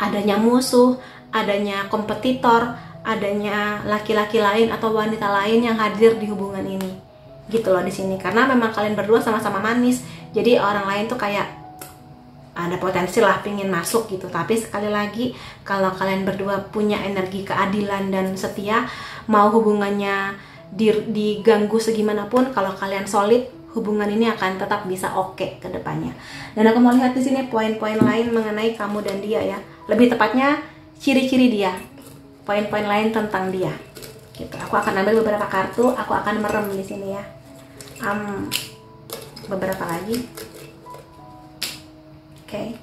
adanya musuh, adanya kompetitor, adanya laki-laki lain atau wanita lain yang hadir di hubungan ini, gitu loh di sini. Karena memang kalian berdua sama-sama manis, jadi orang lain tuh kayak ada potensi lah pingin masuk gitu. Tapi sekali lagi, kalau kalian berdua punya energi keadilan dan setia, mau hubungannya diganggu segimanapun, kalau kalian solid, hubungan ini akan tetap bisa oke ke depannya. Dan aku mau lihat di sini poin-poin lain mengenai kamu dan dia ya. Lebih tepatnya ciri-ciri dia, poin-poin lain tentang dia. Gitu. Aku akan ambil beberapa kartu, aku akan merem di sini ya. Beberapa lagi. Oke.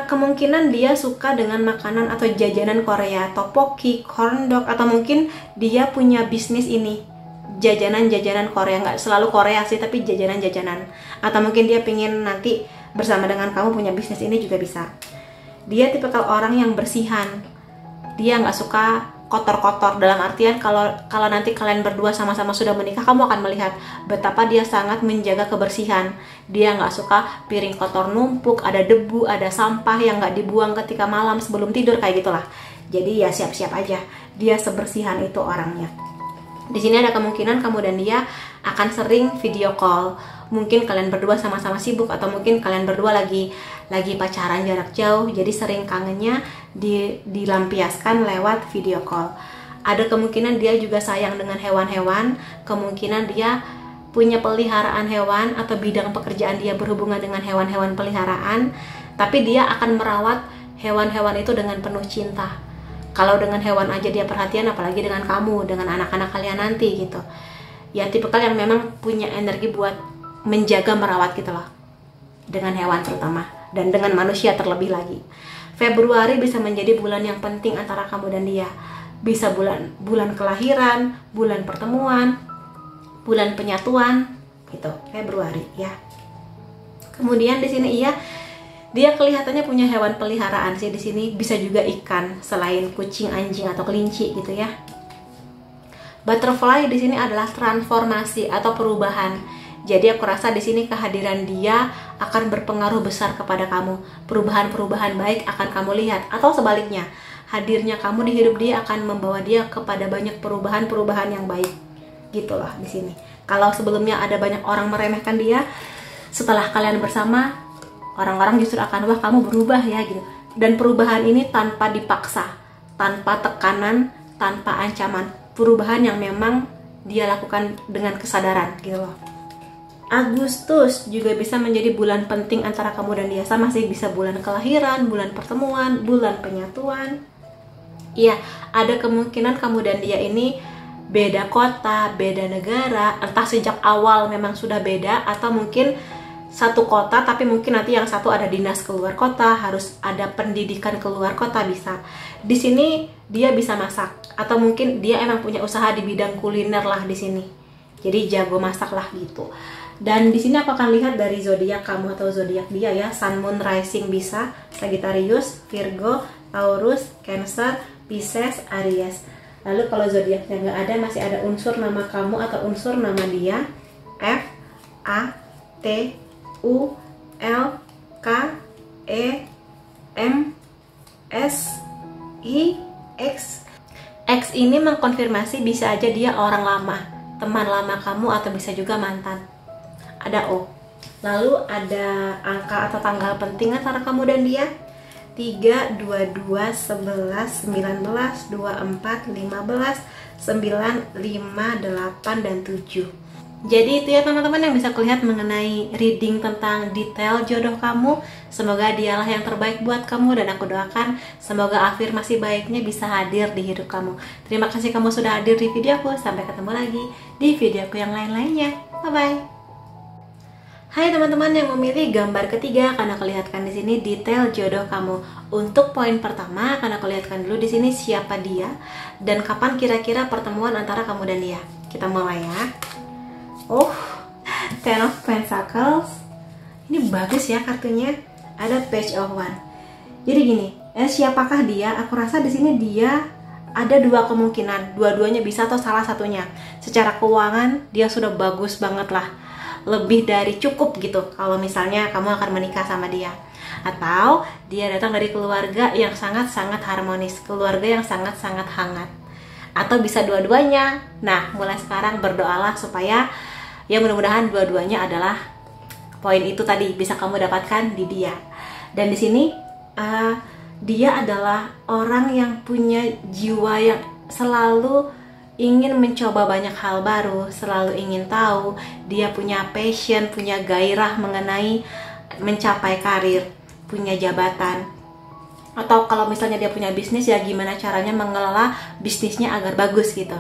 Kemungkinan dia suka dengan makanan atau jajanan Korea, tteokbokki, corn dog, atau mungkin dia punya bisnis ini, jajanan-jajanan Korea. Nggak selalu Korea sih, tapi jajanan-jajanan. Atau mungkin dia pingin nanti bersama dengan kamu punya bisnis ini juga bisa. Dia tipikal orang yang bersihan. Dia nggak suka kotor-kotor, dalam artian kalau nanti kalian berdua sama-sama sudah menikah, kamu akan melihat betapa dia sangat menjaga kebersihan. Dia nggak suka piring kotor numpuk, ada debu, ada sampah yang nggak dibuang ketika malam sebelum tidur, kayak gitulah. Jadi ya siap-siap aja, dia sebersihan itu orangnya. Di sini ada kemungkinan kamu dan dia akan sering video call. Mungkin kalian berdua sama-sama sibuk, atau mungkin kalian berdua lagi pacaran jarak jauh, jadi sering kangennya dilampiaskan lewat video call. Ada kemungkinan dia juga sayang dengan hewan-hewan, kemungkinan dia punya peliharaan hewan atau bidang pekerjaan dia berhubungan dengan hewan-hewan peliharaan, tapi dia akan merawat hewan-hewan itu dengan penuh cinta. Kalau dengan hewan aja dia perhatian, apalagi dengan kamu, dengan anak-anak kalian nanti gitu. Ya tipikal yang memang punya energi buat menjaga, merawat gitu loh, dengan hewan terutama, dan dengan manusia terlebih lagi. Februari bisa menjadi bulan yang penting antara kamu dan dia. Bisa bulan kelahiran, bulan pertemuan, bulan penyatuan gitu, Februari ya. Kemudian di sini dia kelihatannya punya hewan peliharaan sih di sini, bisa juga ikan selain kucing, anjing atau kelinci gitu ya. Butterfly di sini adalah transformasi atau perubahan. Jadi aku rasa di sini kehadiran dia akan berpengaruh besar kepada kamu. Perubahan-perubahan baik akan kamu lihat, atau sebaliknya, hadirnya kamu di hidup dia akan membawa dia kepada banyak perubahan-perubahan yang baik. Gitu loh di sini. Kalau sebelumnya ada banyak orang meremehkan dia, setelah kalian bersama, orang-orang justru akan, wah kamu berubah ya gitu. Dan perubahan ini tanpa dipaksa, tanpa tekanan, tanpa ancaman. Perubahan yang memang dia lakukan dengan kesadaran gitu loh. Agustus juga bisa menjadi bulan penting antara kamu dan dia. Sama sih, bisa bulan kelahiran, bulan pertemuan, bulan penyatuan. Iya, ada kemungkinan kamu dan dia ini beda kota, beda negara. Entah sejak awal memang sudah beda, atau mungkin satu kota tapi mungkin nanti yang satu ada dinas keluar kota, harus ada pendidikan keluar kota bisa. Di sini dia bisa masak, atau mungkin dia emang punya usaha di bidang kuliner lah di sini. Jadi jago masak lah gitu. Dan di sini aku akan lihat dari zodiak kamu atau zodiak dia ya. Sun, Moon, Rising bisa Sagittarius, Virgo, Taurus, Cancer, Pisces, Aries. Lalu kalau zodiaknya nggak ada, masih ada unsur nama kamu atau unsur nama dia. F, A, T, U, L, K, E, M, S, I, X. X ini mengkonfirmasi bisa aja dia orang lama, teman lama kamu, atau bisa juga mantan. Ada O. Lalu ada angka atau tanggal penting antara kamu dan dia. 3, 22, 11, 19, 24, 15, 9, 5, 8, dan 7. Jadi itu ya teman-teman yang bisa kulihat mengenai reading tentang detail jodoh kamu. Semoga dialah yang terbaik buat kamu, dan aku doakan semoga afirmasi baiknya bisa hadir di hidup kamu. Terima kasih kamu sudah hadir di videoku. Sampai ketemu lagi di videoku yang lain-lainnya. Bye-bye. Hai teman-teman yang memilih gambar ketiga, karena kulihatkan di sini detail jodoh kamu. Untuk poin pertama, karena kulihatkan dulu di sini siapa dia dan kapan kira-kira pertemuan antara kamu dan dia. Kita mulai ya. Oh, Ten of Pentacles. Ini bagus ya kartunya. Ada Page of Wands. Jadi gini, siapakah dia? Aku rasa di sini dia ada dua kemungkinan. Dua-duanya bisa atau salah satunya. Secara keuangan dia sudah bagus banget lah. Lebih dari cukup gitu kalau misalnya kamu akan menikah sama dia. Atau dia datang dari keluarga yang sangat-sangat harmonis, keluarga yang sangat-sangat hangat. Atau bisa dua-duanya. Nah, mulai sekarang berdoalah supaya ya mudah-mudahan dua-duanya adalah poin itu tadi bisa kamu dapatkan di dia. Dan di sini dia adalah orang yang punya jiwa yang selalu ingin mencoba banyak hal baru, selalu ingin tahu. Dia punya passion, punya gairah mengenai mencapai karir, punya jabatan. Atau kalau misalnya dia punya bisnis, ya gimana caranya mengelola bisnisnya agar bagus gitu.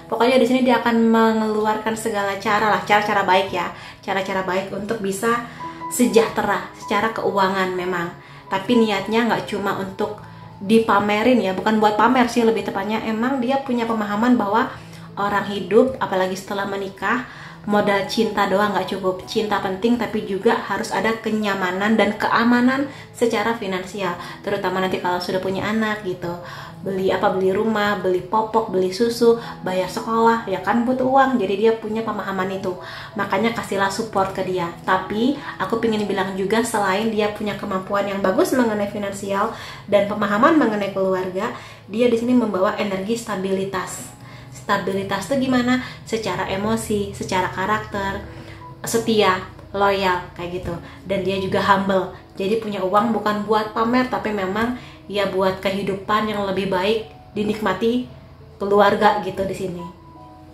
Pokoknya di sini dia akan mengeluarkan segala cara lah, cara-cara baik ya, cara-cara baik untuk bisa sejahtera secara keuangan memang. Tapi niatnya nggak cuma untuk dipamerin ya, bukan buat pamer sih lebih tepatnya. Emang dia punya pemahaman bahwa orang hidup, apalagi setelah menikah, modal cinta doang nggak cukup. Cinta penting, tapi juga harus ada kenyamanan dan keamanan secara finansial. Terutama nanti kalau sudah punya anak gitu. Beli rumah, beli popok, beli susu, bayar sekolah, ya kan butuh uang. Jadi dia punya pemahaman itu. Makanya kasihlah support ke dia. Tapi aku pengen bilang juga, selain dia punya kemampuan yang bagus mengenai finansial dan pemahaman mengenai keluarga, dia di sini membawa energi stabilitas. Stabilitas itu gimana? Secara emosi, secara karakter, setia, loyal, kayak gitu. Dan dia juga humble. Jadi punya uang bukan buat pamer, tapi memang ya buat kehidupan yang lebih baik, dinikmati keluarga gitu di sini.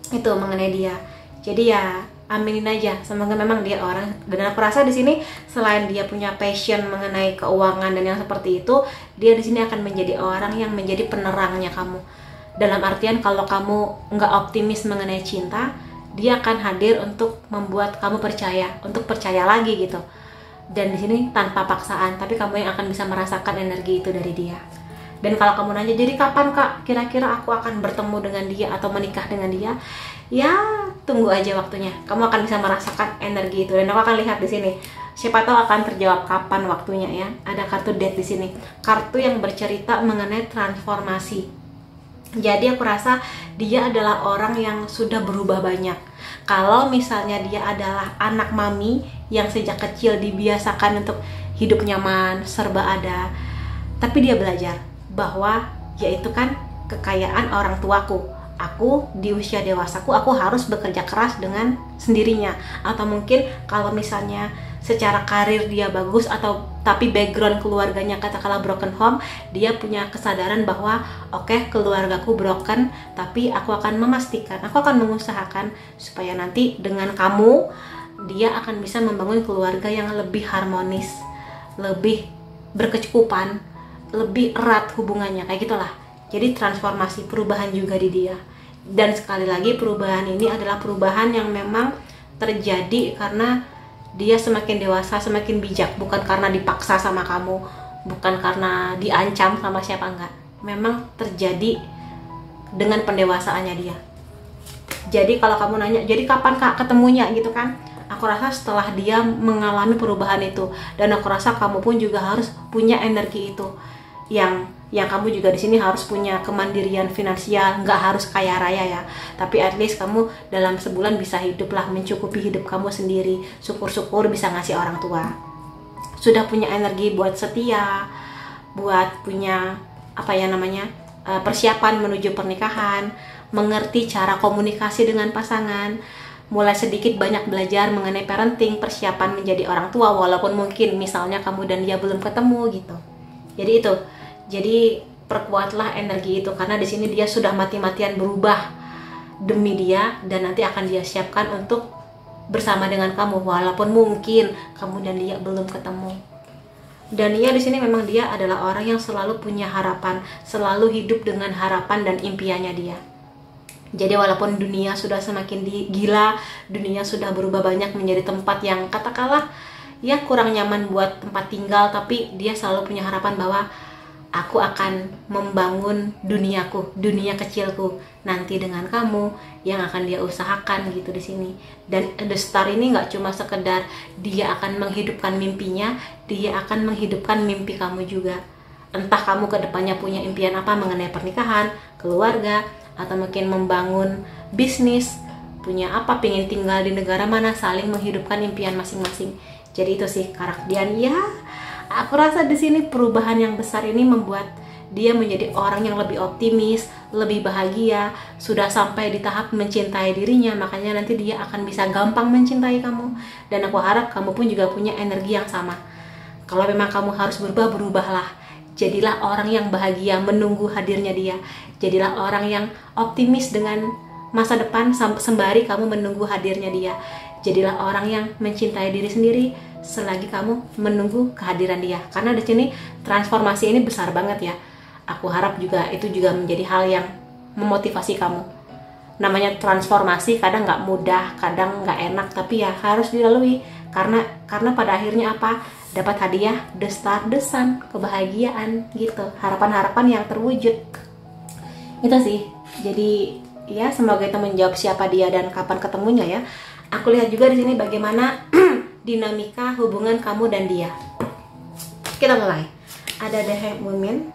Itu mengenai dia. Jadi ya aminin aja, semoga memang dia orang. Dan aku rasa di sini selain dia punya passion mengenai keuangan dan yang seperti itu, dia di sini akan menjadi orang yang menjadi penerangnya kamu. Dalam artian kalau kamu nggak optimis mengenai cinta, dia akan hadir untuk membuat kamu percaya, untuk percaya lagi gitu. Dan di sini tanpa paksaan, tapi kamu yang akan bisa merasakan energi itu dari dia. Dan kalau kamu nanya, jadi kapan kak kira-kira aku akan bertemu dengan dia atau menikah dengan dia? Ya tunggu aja waktunya, kamu akan bisa merasakan energi itu. Dan aku akan lihat di sini, siapa tahu akan terjawab kapan waktunya ya. Ada kartu Death di sini, kartu yang bercerita mengenai transformasi. Jadi aku rasa dia adalah orang yang sudah berubah banyak. Kalau misalnya dia adalah anak mami yang sejak kecil dibiasakan untuk hidup nyaman, serba ada, tapi dia belajar bahwa yaitu kan kekayaan orang tuaku. Aku di usia dewasaku, aku harus bekerja keras dengan sendirinya. Atau mungkin kalau misalnya secara karir dia bagus, atau tapi background keluarganya katakanlah broken home, dia punya kesadaran bahwa oke, keluargaku broken, tapi aku akan memastikan, aku akan mengusahakan supaya nanti dengan kamu dia akan bisa membangun keluarga yang lebih harmonis, lebih berkecukupan, lebih erat hubungannya, kayak gitulah. Jadi transformasi, perubahan juga di dia. Dan sekali lagi perubahan ini adalah perubahan yang memang terjadi karena dia semakin dewasa, semakin bijak, bukan karena dipaksa sama kamu, bukan karena diancam sama siapa, enggak. Memang terjadi dengan pendewasaannya dia. Jadi kalau kamu nanya, jadi kapan kak ketemunya gitu kan? Aku rasa setelah dia mengalami perubahan itu. Dan aku rasa kamu pun juga harus punya energi itu. Yang kamu juga di sini harus punya kemandirian finansial, nggak harus kaya raya ya, tapi at least kamu dalam sebulan bisa hidup lah, mencukupi hidup kamu sendiri. Syukur-syukur bisa ngasih orang tua. Sudah punya energi buat setia, buat punya persiapan menuju pernikahan, mengerti cara komunikasi dengan pasangan, mulai sedikit banyak belajar mengenai parenting, persiapan menjadi orang tua, walaupun mungkin misalnya kamu dan dia belum ketemu gitu. Jadi itu, jadi perkuatlah energi itu, karena di sini dia sudah mati-matian berubah demi dia, dan nanti akan dia siapkan untuk bersama dengan kamu, walaupun mungkin kamu dan dia belum ketemu. Dan dia di sini memang dia adalah orang yang selalu punya harapan, selalu hidup dengan harapan dan impiannya dia. Jadi walaupun dunia sudah semakin gila, dunia sudah berubah banyak menjadi tempat yang katakanlah ya kurang nyaman buat tempat tinggal, tapi dia selalu punya harapan bahwa aku akan membangun duniaku, dunia kecilku nanti dengan kamu, yang akan dia usahakan gitu di sini. Dan The Star ini nggak cuma sekedar dia akan menghidupkan mimpinya, dia akan menghidupkan mimpi kamu juga. Entah kamu ke depannya punya impian apa mengenai pernikahan, keluarga, atau mungkin membangun bisnis, punya apa, pengen tinggal di negara mana, saling menghidupkan impian masing-masing. Jadi itu sih karakter ya. Aku rasa di sini perubahan yang besar ini membuat dia menjadi orang yang lebih optimis, lebih bahagia, sudah sampai di tahap mencintai dirinya, makanya nanti dia akan bisa gampang mencintai kamu. Dan aku harap kamu pun juga punya energi yang sama. Kalau memang kamu harus berubah, berubahlah. Jadilah orang yang bahagia menunggu hadirnya dia. Jadilah orang yang optimis dengan masa depan sembari kamu menunggu hadirnya dia. Jadilah orang yang mencintai diri sendiri selagi kamu menunggu kehadiran dia. Karena di sini transformasi ini besar banget ya. Aku harap juga itu juga menjadi hal yang memotivasi kamu. Namanya transformasi kadang nggak mudah, kadang nggak enak, tapi ya harus dilalui. Karena pada akhirnya apa? Dapat hadiah The Star, The Sun, kebahagiaan gitu. Harapan-harapan yang terwujud. Itu sih. Jadi ya semoga itu menjawab siapa dia dan kapan ketemunya ya. Aku lihat juga di sini bagaimana dinamika hubungan kamu dan dia. Kita mulai. Ada The Hanged Woman,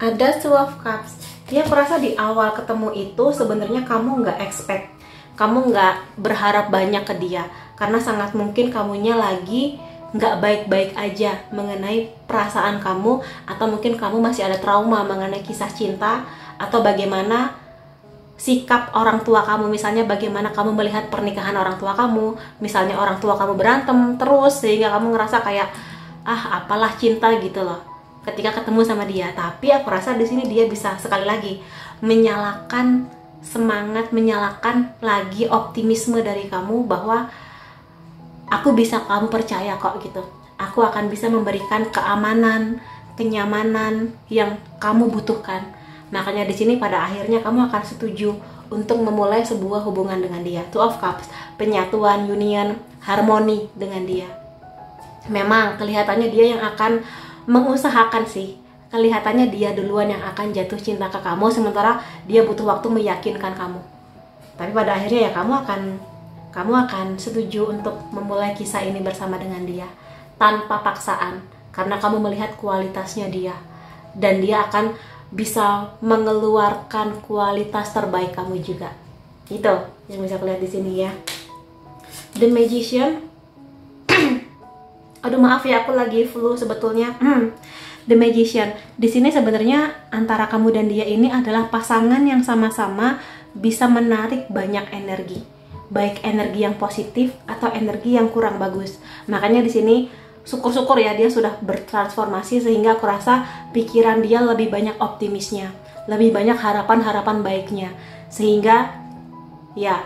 ada Two of Cups. Dia merasa di awal ketemu itu sebenarnya kamu nggak expect, kamu nggak berharap banyak ke dia, karena sangat mungkin kamunya lagi nggak baik-baik aja mengenai perasaan kamu, atau mungkin kamu masih ada trauma mengenai kisah cinta, atau bagaimana sikap orang tua kamu, misalnya bagaimana kamu melihat pernikahan orang tua kamu, misalnya orang tua kamu berantem terus sehingga kamu ngerasa kayak apalah cinta gitu loh ketika ketemu sama dia. Tapi aku rasa di sini dia bisa sekali lagi menyalakan semangat, menyalakan lagi optimisme dari kamu bahwa aku bisa, kamu percaya kok gitu. Aku akan bisa memberikan keamanan, kenyamanan yang kamu butuhkan. Makanya di sini pada akhirnya kamu akan setuju untuk memulai sebuah hubungan dengan dia. Two of Cups, penyatuan, union, harmoni dengan dia. Memang kelihatannya dia yang akan mengusahakan sih. Kelihatannya dia duluan yang akan jatuh cinta ke kamu, sementara dia butuh waktu meyakinkan kamu. Tapi pada akhirnya ya kamu akan setuju untuk memulai kisah ini bersama dengan dia tanpa paksaan, karena kamu melihat kualitasnya dia, dan dia akan bisa mengeluarkan kualitas terbaik kamu juga. Itu yang bisa aku lihat di sini ya. The Magician. Aduh maaf ya, aku lagi flu sebetulnya. The Magician. Di sini sebenarnya antara kamu dan dia ini adalah pasangan yang sama-sama bisa menarik banyak energi, baik energi yang positif atau energi yang kurang bagus. Makanya di sini syukur-syukur ya dia sudah bertransformasi, sehingga aku rasa pikiran dia lebih banyak optimisnya, lebih banyak harapan-harapan baiknya, sehingga ya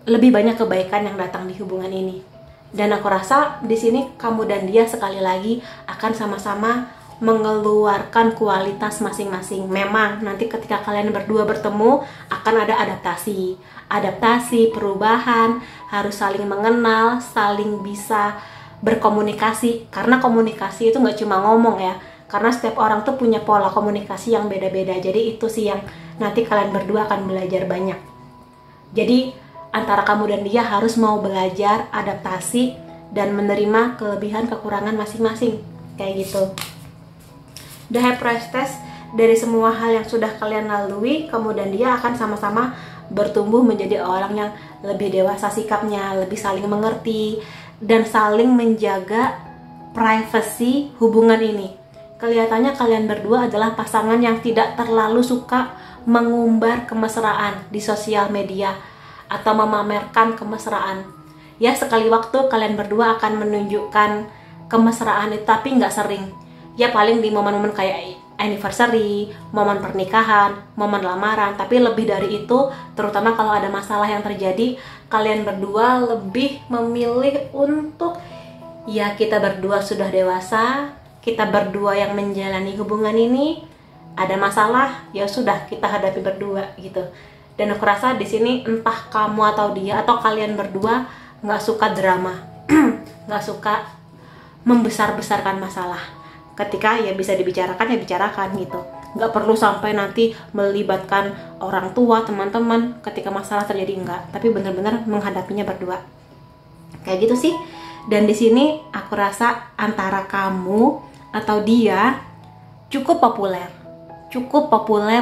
lebih banyak kebaikan yang datang di hubungan ini. Dan aku rasa di sini kamu dan dia sekali lagi akan sama-sama mengeluarkan kualitas masing-masing. Memang nanti ketika kalian berdua bertemu akan ada adaptasi, perubahan, harus saling mengenal, saling bisa berkomunikasi, karena komunikasi itu nggak cuma ngomong ya, karena setiap orang tuh punya pola komunikasi yang beda-beda. Jadi itu sih yang nanti kalian berdua akan belajar banyak. Jadi antara kamu dan dia harus mau belajar adaptasi dan menerima kelebihan kekurangan masing-masing, kayak gitu. The High Priestess, dari semua hal yang sudah kalian lalui, kamu dan dia akan sama-sama bertumbuh menjadi orang yang lebih dewasa sikapnya, lebih saling mengerti, dan saling menjaga privasi hubungan ini. Kelihatannya kalian berdua adalah pasangan yang tidak terlalu suka mengumbar kemesraan di sosial media atau memamerkan kemesraan. Ya sekali waktu kalian berdua akan menunjukkan kemesraan itu, tapi nggak sering. Ya paling di momen-momen kayak anniversary, momen pernikahan, momen lamaran. Tapi lebih dari itu, terutama kalau ada masalah yang terjadi, kalian berdua lebih memilih untuk, ya kita berdua sudah dewasa, kita berdua yang menjalani hubungan ini, ada masalah, ya sudah kita hadapi berdua gitu. Dan aku rasa di sini entah kamu atau dia atau kalian berdua nggak suka drama, nggak suka membesar-besarkan masalah. Ketika ya bisa dibicarakan ya bicarakan gitu, nggak perlu sampai nanti melibatkan orang tua, teman-teman ketika masalah terjadi, enggak, tapi benar-benar menghadapinya berdua kayak gitu sih. Dan di sini aku rasa antara kamu atau dia cukup populer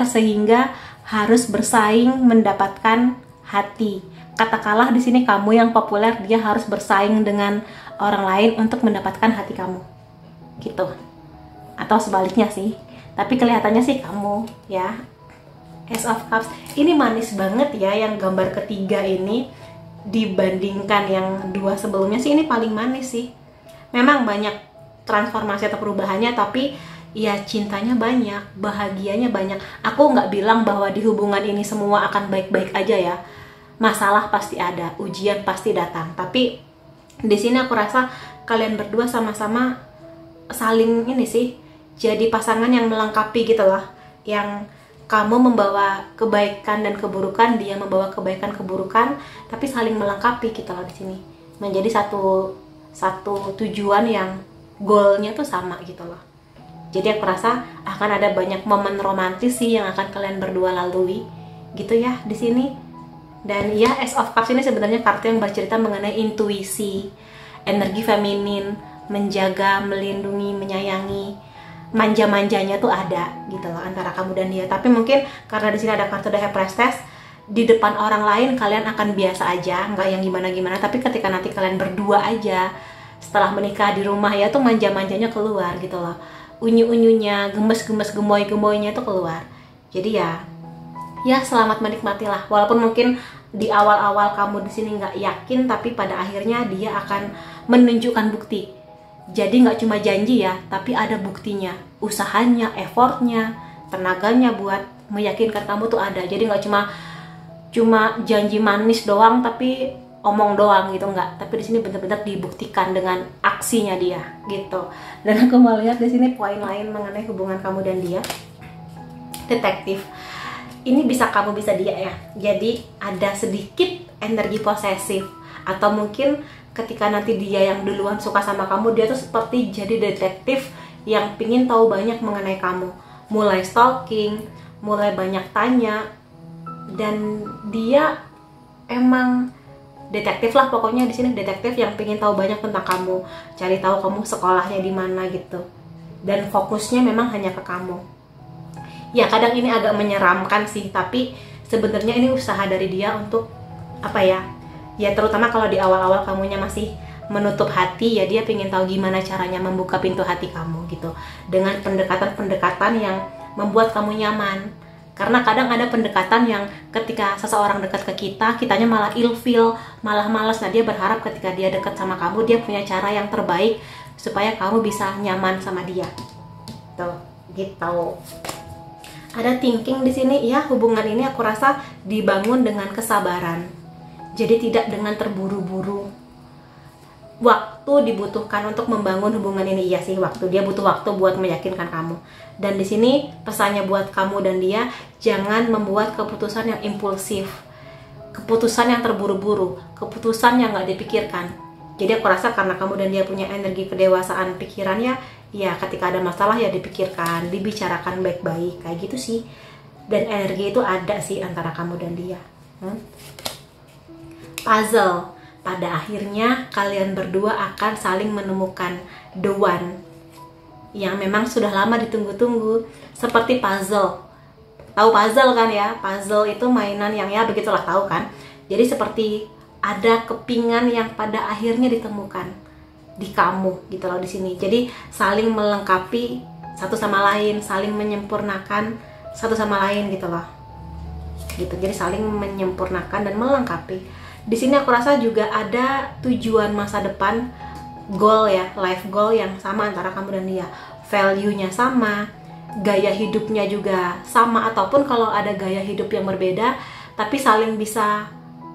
sehingga harus bersaing mendapatkan hati. Katakanlah di sini kamu yang populer, dia harus bersaing dengan orang lain untuk mendapatkan hati kamu gitu, atau sebaliknya sih, tapi kelihatannya sih kamu ya. Ace of Cups ini manis banget ya, yang gambar ketiga ini dibandingkan yang dua sebelumnya sih ini paling manis sih. Memang banyak transformasi atau perubahannya, tapi ya cintanya banyak, bahagianya banyak. Aku nggak bilang bahwa di hubungan ini semua akan baik-baik aja ya, masalah pasti ada, ujian pasti datang, tapi di sini aku rasa kalian berdua sama-sama saling ini sih, jadi pasangan yang melengkapi gitu loh, yang kamu membawa kebaikan dan keburukan, dia membawa kebaikan keburukan, tapi saling melengkapi gitu loh di sini, menjadi satu tujuan yang goalnya tuh sama gitu loh. Jadi aku rasa akan ada banyak momen romantis sih yang akan kalian berdua lalui gitu ya di sini. Dan ya, Ace of Cups ini sebenarnya kartu yang bercerita mengenai intuisi, energi feminin, menjaga, melindungi, menyayangi, manja-manjanya tuh ada gitu loh antara kamu dan dia. Tapi mungkin karena di sini ada kartu The High Priestess, di depan orang lain kalian akan biasa aja, nggak yang gimana-gimana. Tapi ketika nanti kalian berdua aja setelah menikah di rumah ya tuh manja-manjanya keluar gitu loh, unyu-unyunya, gemes-gemes, gemoy-gemoynya tuh keluar. Jadi ya selamat menikmati lah. Walaupun mungkin di awal-awal kamu di sini nggak yakin, tapi pada akhirnya dia akan menunjukkan bukti. Jadi nggak cuma janji ya, tapi ada buktinya, usahanya, effortnya, tenaganya buat meyakinkan kamu tuh ada. Jadi nggak cuma janji manis doang, tapi omong doang gitu, nggak. Tapi di sini benar-benar dibuktikan dengan aksinya dia gitu. Dan aku mau lihat di sini poin lain mengenai hubungan kamu dan dia. Detektif. Ini bisa kamu bisa dia ya. Jadi ada sedikit energi posesif, atau mungkin ketika nanti dia yang duluan suka sama kamu, dia tuh seperti jadi detektif yang pingin tahu banyak mengenai kamu, mulai stalking, mulai banyak tanya, dan dia emang detektif lah pokoknya di sini, detektif yang pingin tahu banyak tentang kamu, cari tahu kamu sekolahnya di mana gitu, dan fokusnya memang hanya ke kamu. Ya kadang ini agak menyeramkan sih, tapi sebenarnya ini usaha dari dia untuk apa ya? Ya terutama kalau di awal-awal kamunya masih menutup hati, ya dia pengen tahu gimana caranya membuka pintu hati kamu gitu, dengan pendekatan-pendekatan yang membuat kamu nyaman. Karena kadang ada pendekatan yang ketika seseorang dekat ke kita, kitanya malah ilfeel, malah malas. Nah dia berharap ketika dia dekat sama kamu, dia punya cara yang terbaik supaya kamu bisa nyaman sama dia. Tuh, gitu. Ada thinking di sini ya, hubungan ini aku rasa dibangun dengan kesabaran. Jadi tidak dengan terburu-buru. Waktu dibutuhkan untuk membangun hubungan ini, iya sih, waktu, dia butuh waktu buat meyakinkan kamu. Dan di sini pesannya buat kamu dan dia, jangan membuat keputusan yang impulsif, keputusan yang terburu-buru, keputusan yang nggak dipikirkan. Jadi aku rasa karena kamu dan dia punya energi kedewasaan pikirannya, ya ketika ada masalah ya dipikirkan, dibicarakan baik-baik, kayak gitu sih. Dan energi itu ada sih antara kamu dan dia. Puzzle, pada akhirnya kalian berdua akan saling menemukan the one yang memang sudah lama ditunggu-tunggu. Seperti puzzle, tahu puzzle kan ya? Puzzle itu mainan yang ya begitulah, tahu kan? Jadi seperti ada kepingan yang pada akhirnya ditemukan di kamu gitu loh di sini. Jadi saling melengkapi satu sama lain, saling menyempurnakan satu sama lain gitu loh. Gitu. Jadi saling menyempurnakan dan melengkapi. Di sini aku rasa juga ada tujuan masa depan, goal ya, life goal yang sama antara kamu dan dia. value-nya sama, gaya hidupnya juga sama, ataupun kalau ada gaya hidup yang berbeda tapi saling bisa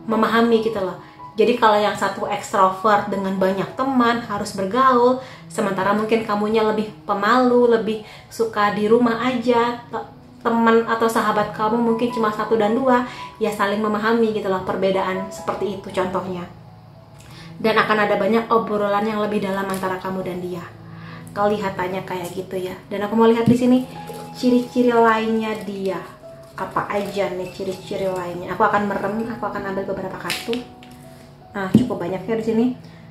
memahami gitu loh. Jadi kalau yang satu ekstrovert dengan banyak teman, harus bergaul, sementara mungkin kamunya lebih pemalu, lebih suka di rumah aja, teman atau sahabat kamu mungkin cuma 1 dan 2, ya saling memahami gitu loh, perbedaan seperti itu contohnya. Dan akan ada banyak obrolan yang lebih dalam antara kamu dan dia. Kelihatannya kayak gitu ya. Dan aku mau lihat di sini ciri-ciri lainnya dia. Apa aja nih ciri-ciri lainnya? Aku akan merem, aku akan ambil beberapa kartu. Nah, cukup banyak ya di sini.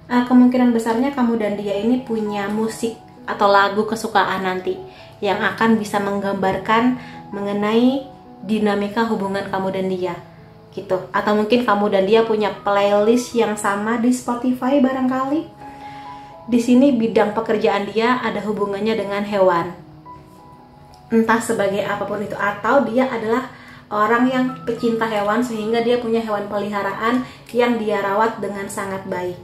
Kemungkinan besarnya kamu dan dia ini punya musik atau lagu kesukaan nanti yang akan bisa menggambarkan mengenai dinamika hubungan kamu dan dia gitu. Atau mungkin kamu dan dia punya playlist yang sama di Spotify barangkali. Di sini bidang pekerjaan dia ada hubungannya dengan hewan. Entah sebagai apapun itu, atau dia adalah orang yang pecinta hewan sehingga dia punya hewan peliharaan yang dia rawat dengan sangat baik.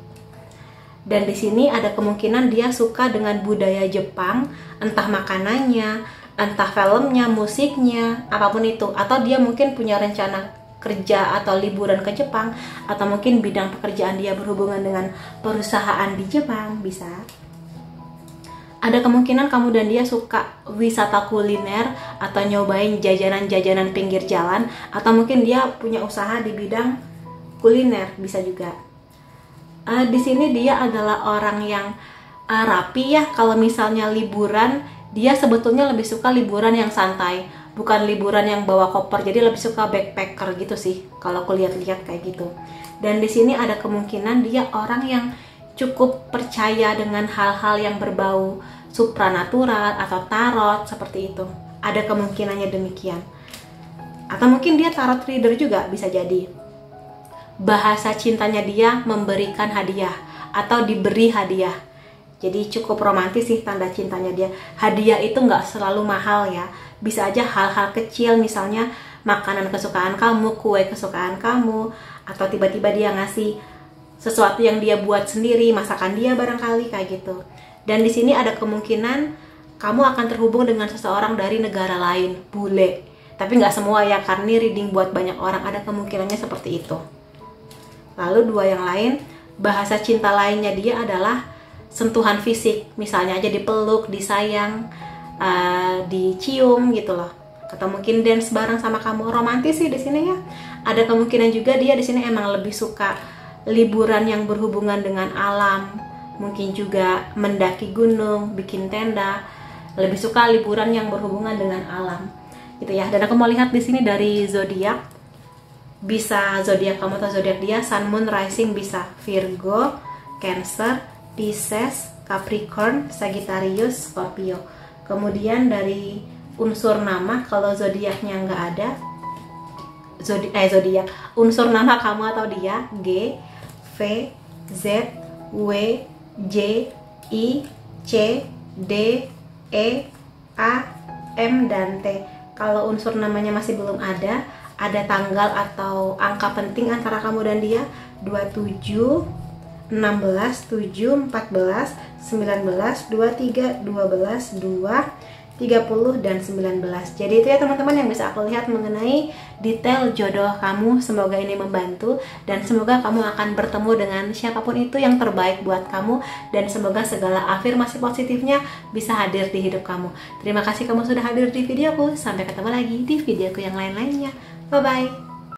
Dan di sini ada kemungkinan dia suka dengan budaya Jepang, entah makanannya, entah filmnya, musiknya, apapun itu. Atau dia mungkin punya rencana kerja atau liburan ke Jepang, atau mungkin bidang pekerjaan dia berhubungan dengan perusahaan di Jepang, bisa. Ada kemungkinan kamu dan dia suka wisata kuliner atau nyobain jajanan-jajanan pinggir jalan, atau mungkin dia punya usaha di bidang kuliner, bisa juga. Di sini dia adalah orang yang rapi ya. Kalau misalnya liburan, dia sebetulnya lebih suka liburan yang santai, bukan liburan yang bawa koper. Jadi lebih suka backpacker gitu sih, kalau aku lihat-lihat kayak gitu. Dan di sini ada kemungkinan dia orang yang cukup percaya dengan hal-hal yang berbau supranatural atau tarot seperti itu. Ada kemungkinannya demikian. Atau mungkin dia tarot reader juga, bisa jadi. Bahasa cintanya dia memberikan hadiah atau diberi hadiah. Jadi cukup romantis sih tanda cintanya dia. Hadiah itu nggak selalu mahal ya. Bisa aja hal-hal kecil, misalnya makanan kesukaan kamu, kue kesukaan kamu, atau tiba-tiba dia ngasih sesuatu yang dia buat sendiri, masakan dia barangkali kayak gitu. Dan di sini ada kemungkinan kamu akan terhubung dengan seseorang dari negara lain, bule. Tapi nggak semua ya, karena ini reading buat banyak orang, ada kemungkinannya seperti itu. Lalu 2 yang lain, bahasa cinta lainnya dia adalah sentuhan fisik, misalnya aja dipeluk, disayang, dicium gitu loh. Atau mungkin dance bareng sama kamu, romantis sih di sini ya. Ada kemungkinan juga dia di sini emang lebih suka liburan yang berhubungan dengan alam, mungkin juga mendaki gunung, bikin tenda, lebih suka liburan yang berhubungan dengan alam, gitu ya. Dan aku mau lihat di sini dari zodiak, bisa zodiak kamu atau zodiak dia, Sun, Moon, Rising bisa Virgo, Cancer, Pisces, Capricorn, Sagittarius, Scorpio. Kemudian dari unsur nama, kalau zodiaknya nggak ada, zodiak unsur nama kamu atau dia, G, V, Z, W, J, I, C, D, E, A, M, dan T. Kalau unsur namanya masih belum ada tanggal atau angka penting antara kamu dan dia, 27, 16, 7, 14, 19, 23, 12, 2, 30, dan 19. Jadi itu ya teman-teman yang bisa aku lihat mengenai detail jodoh kamu. Semoga ini membantu, dan semoga kamu akan bertemu dengan siapapun itu yang terbaik buat kamu, dan semoga segala afirmasi positifnya bisa hadir di hidup kamu. Terima kasih kamu sudah hadir di videoku. Sampai ketemu lagi di videoku yang lain-lainnya. Bye-bye.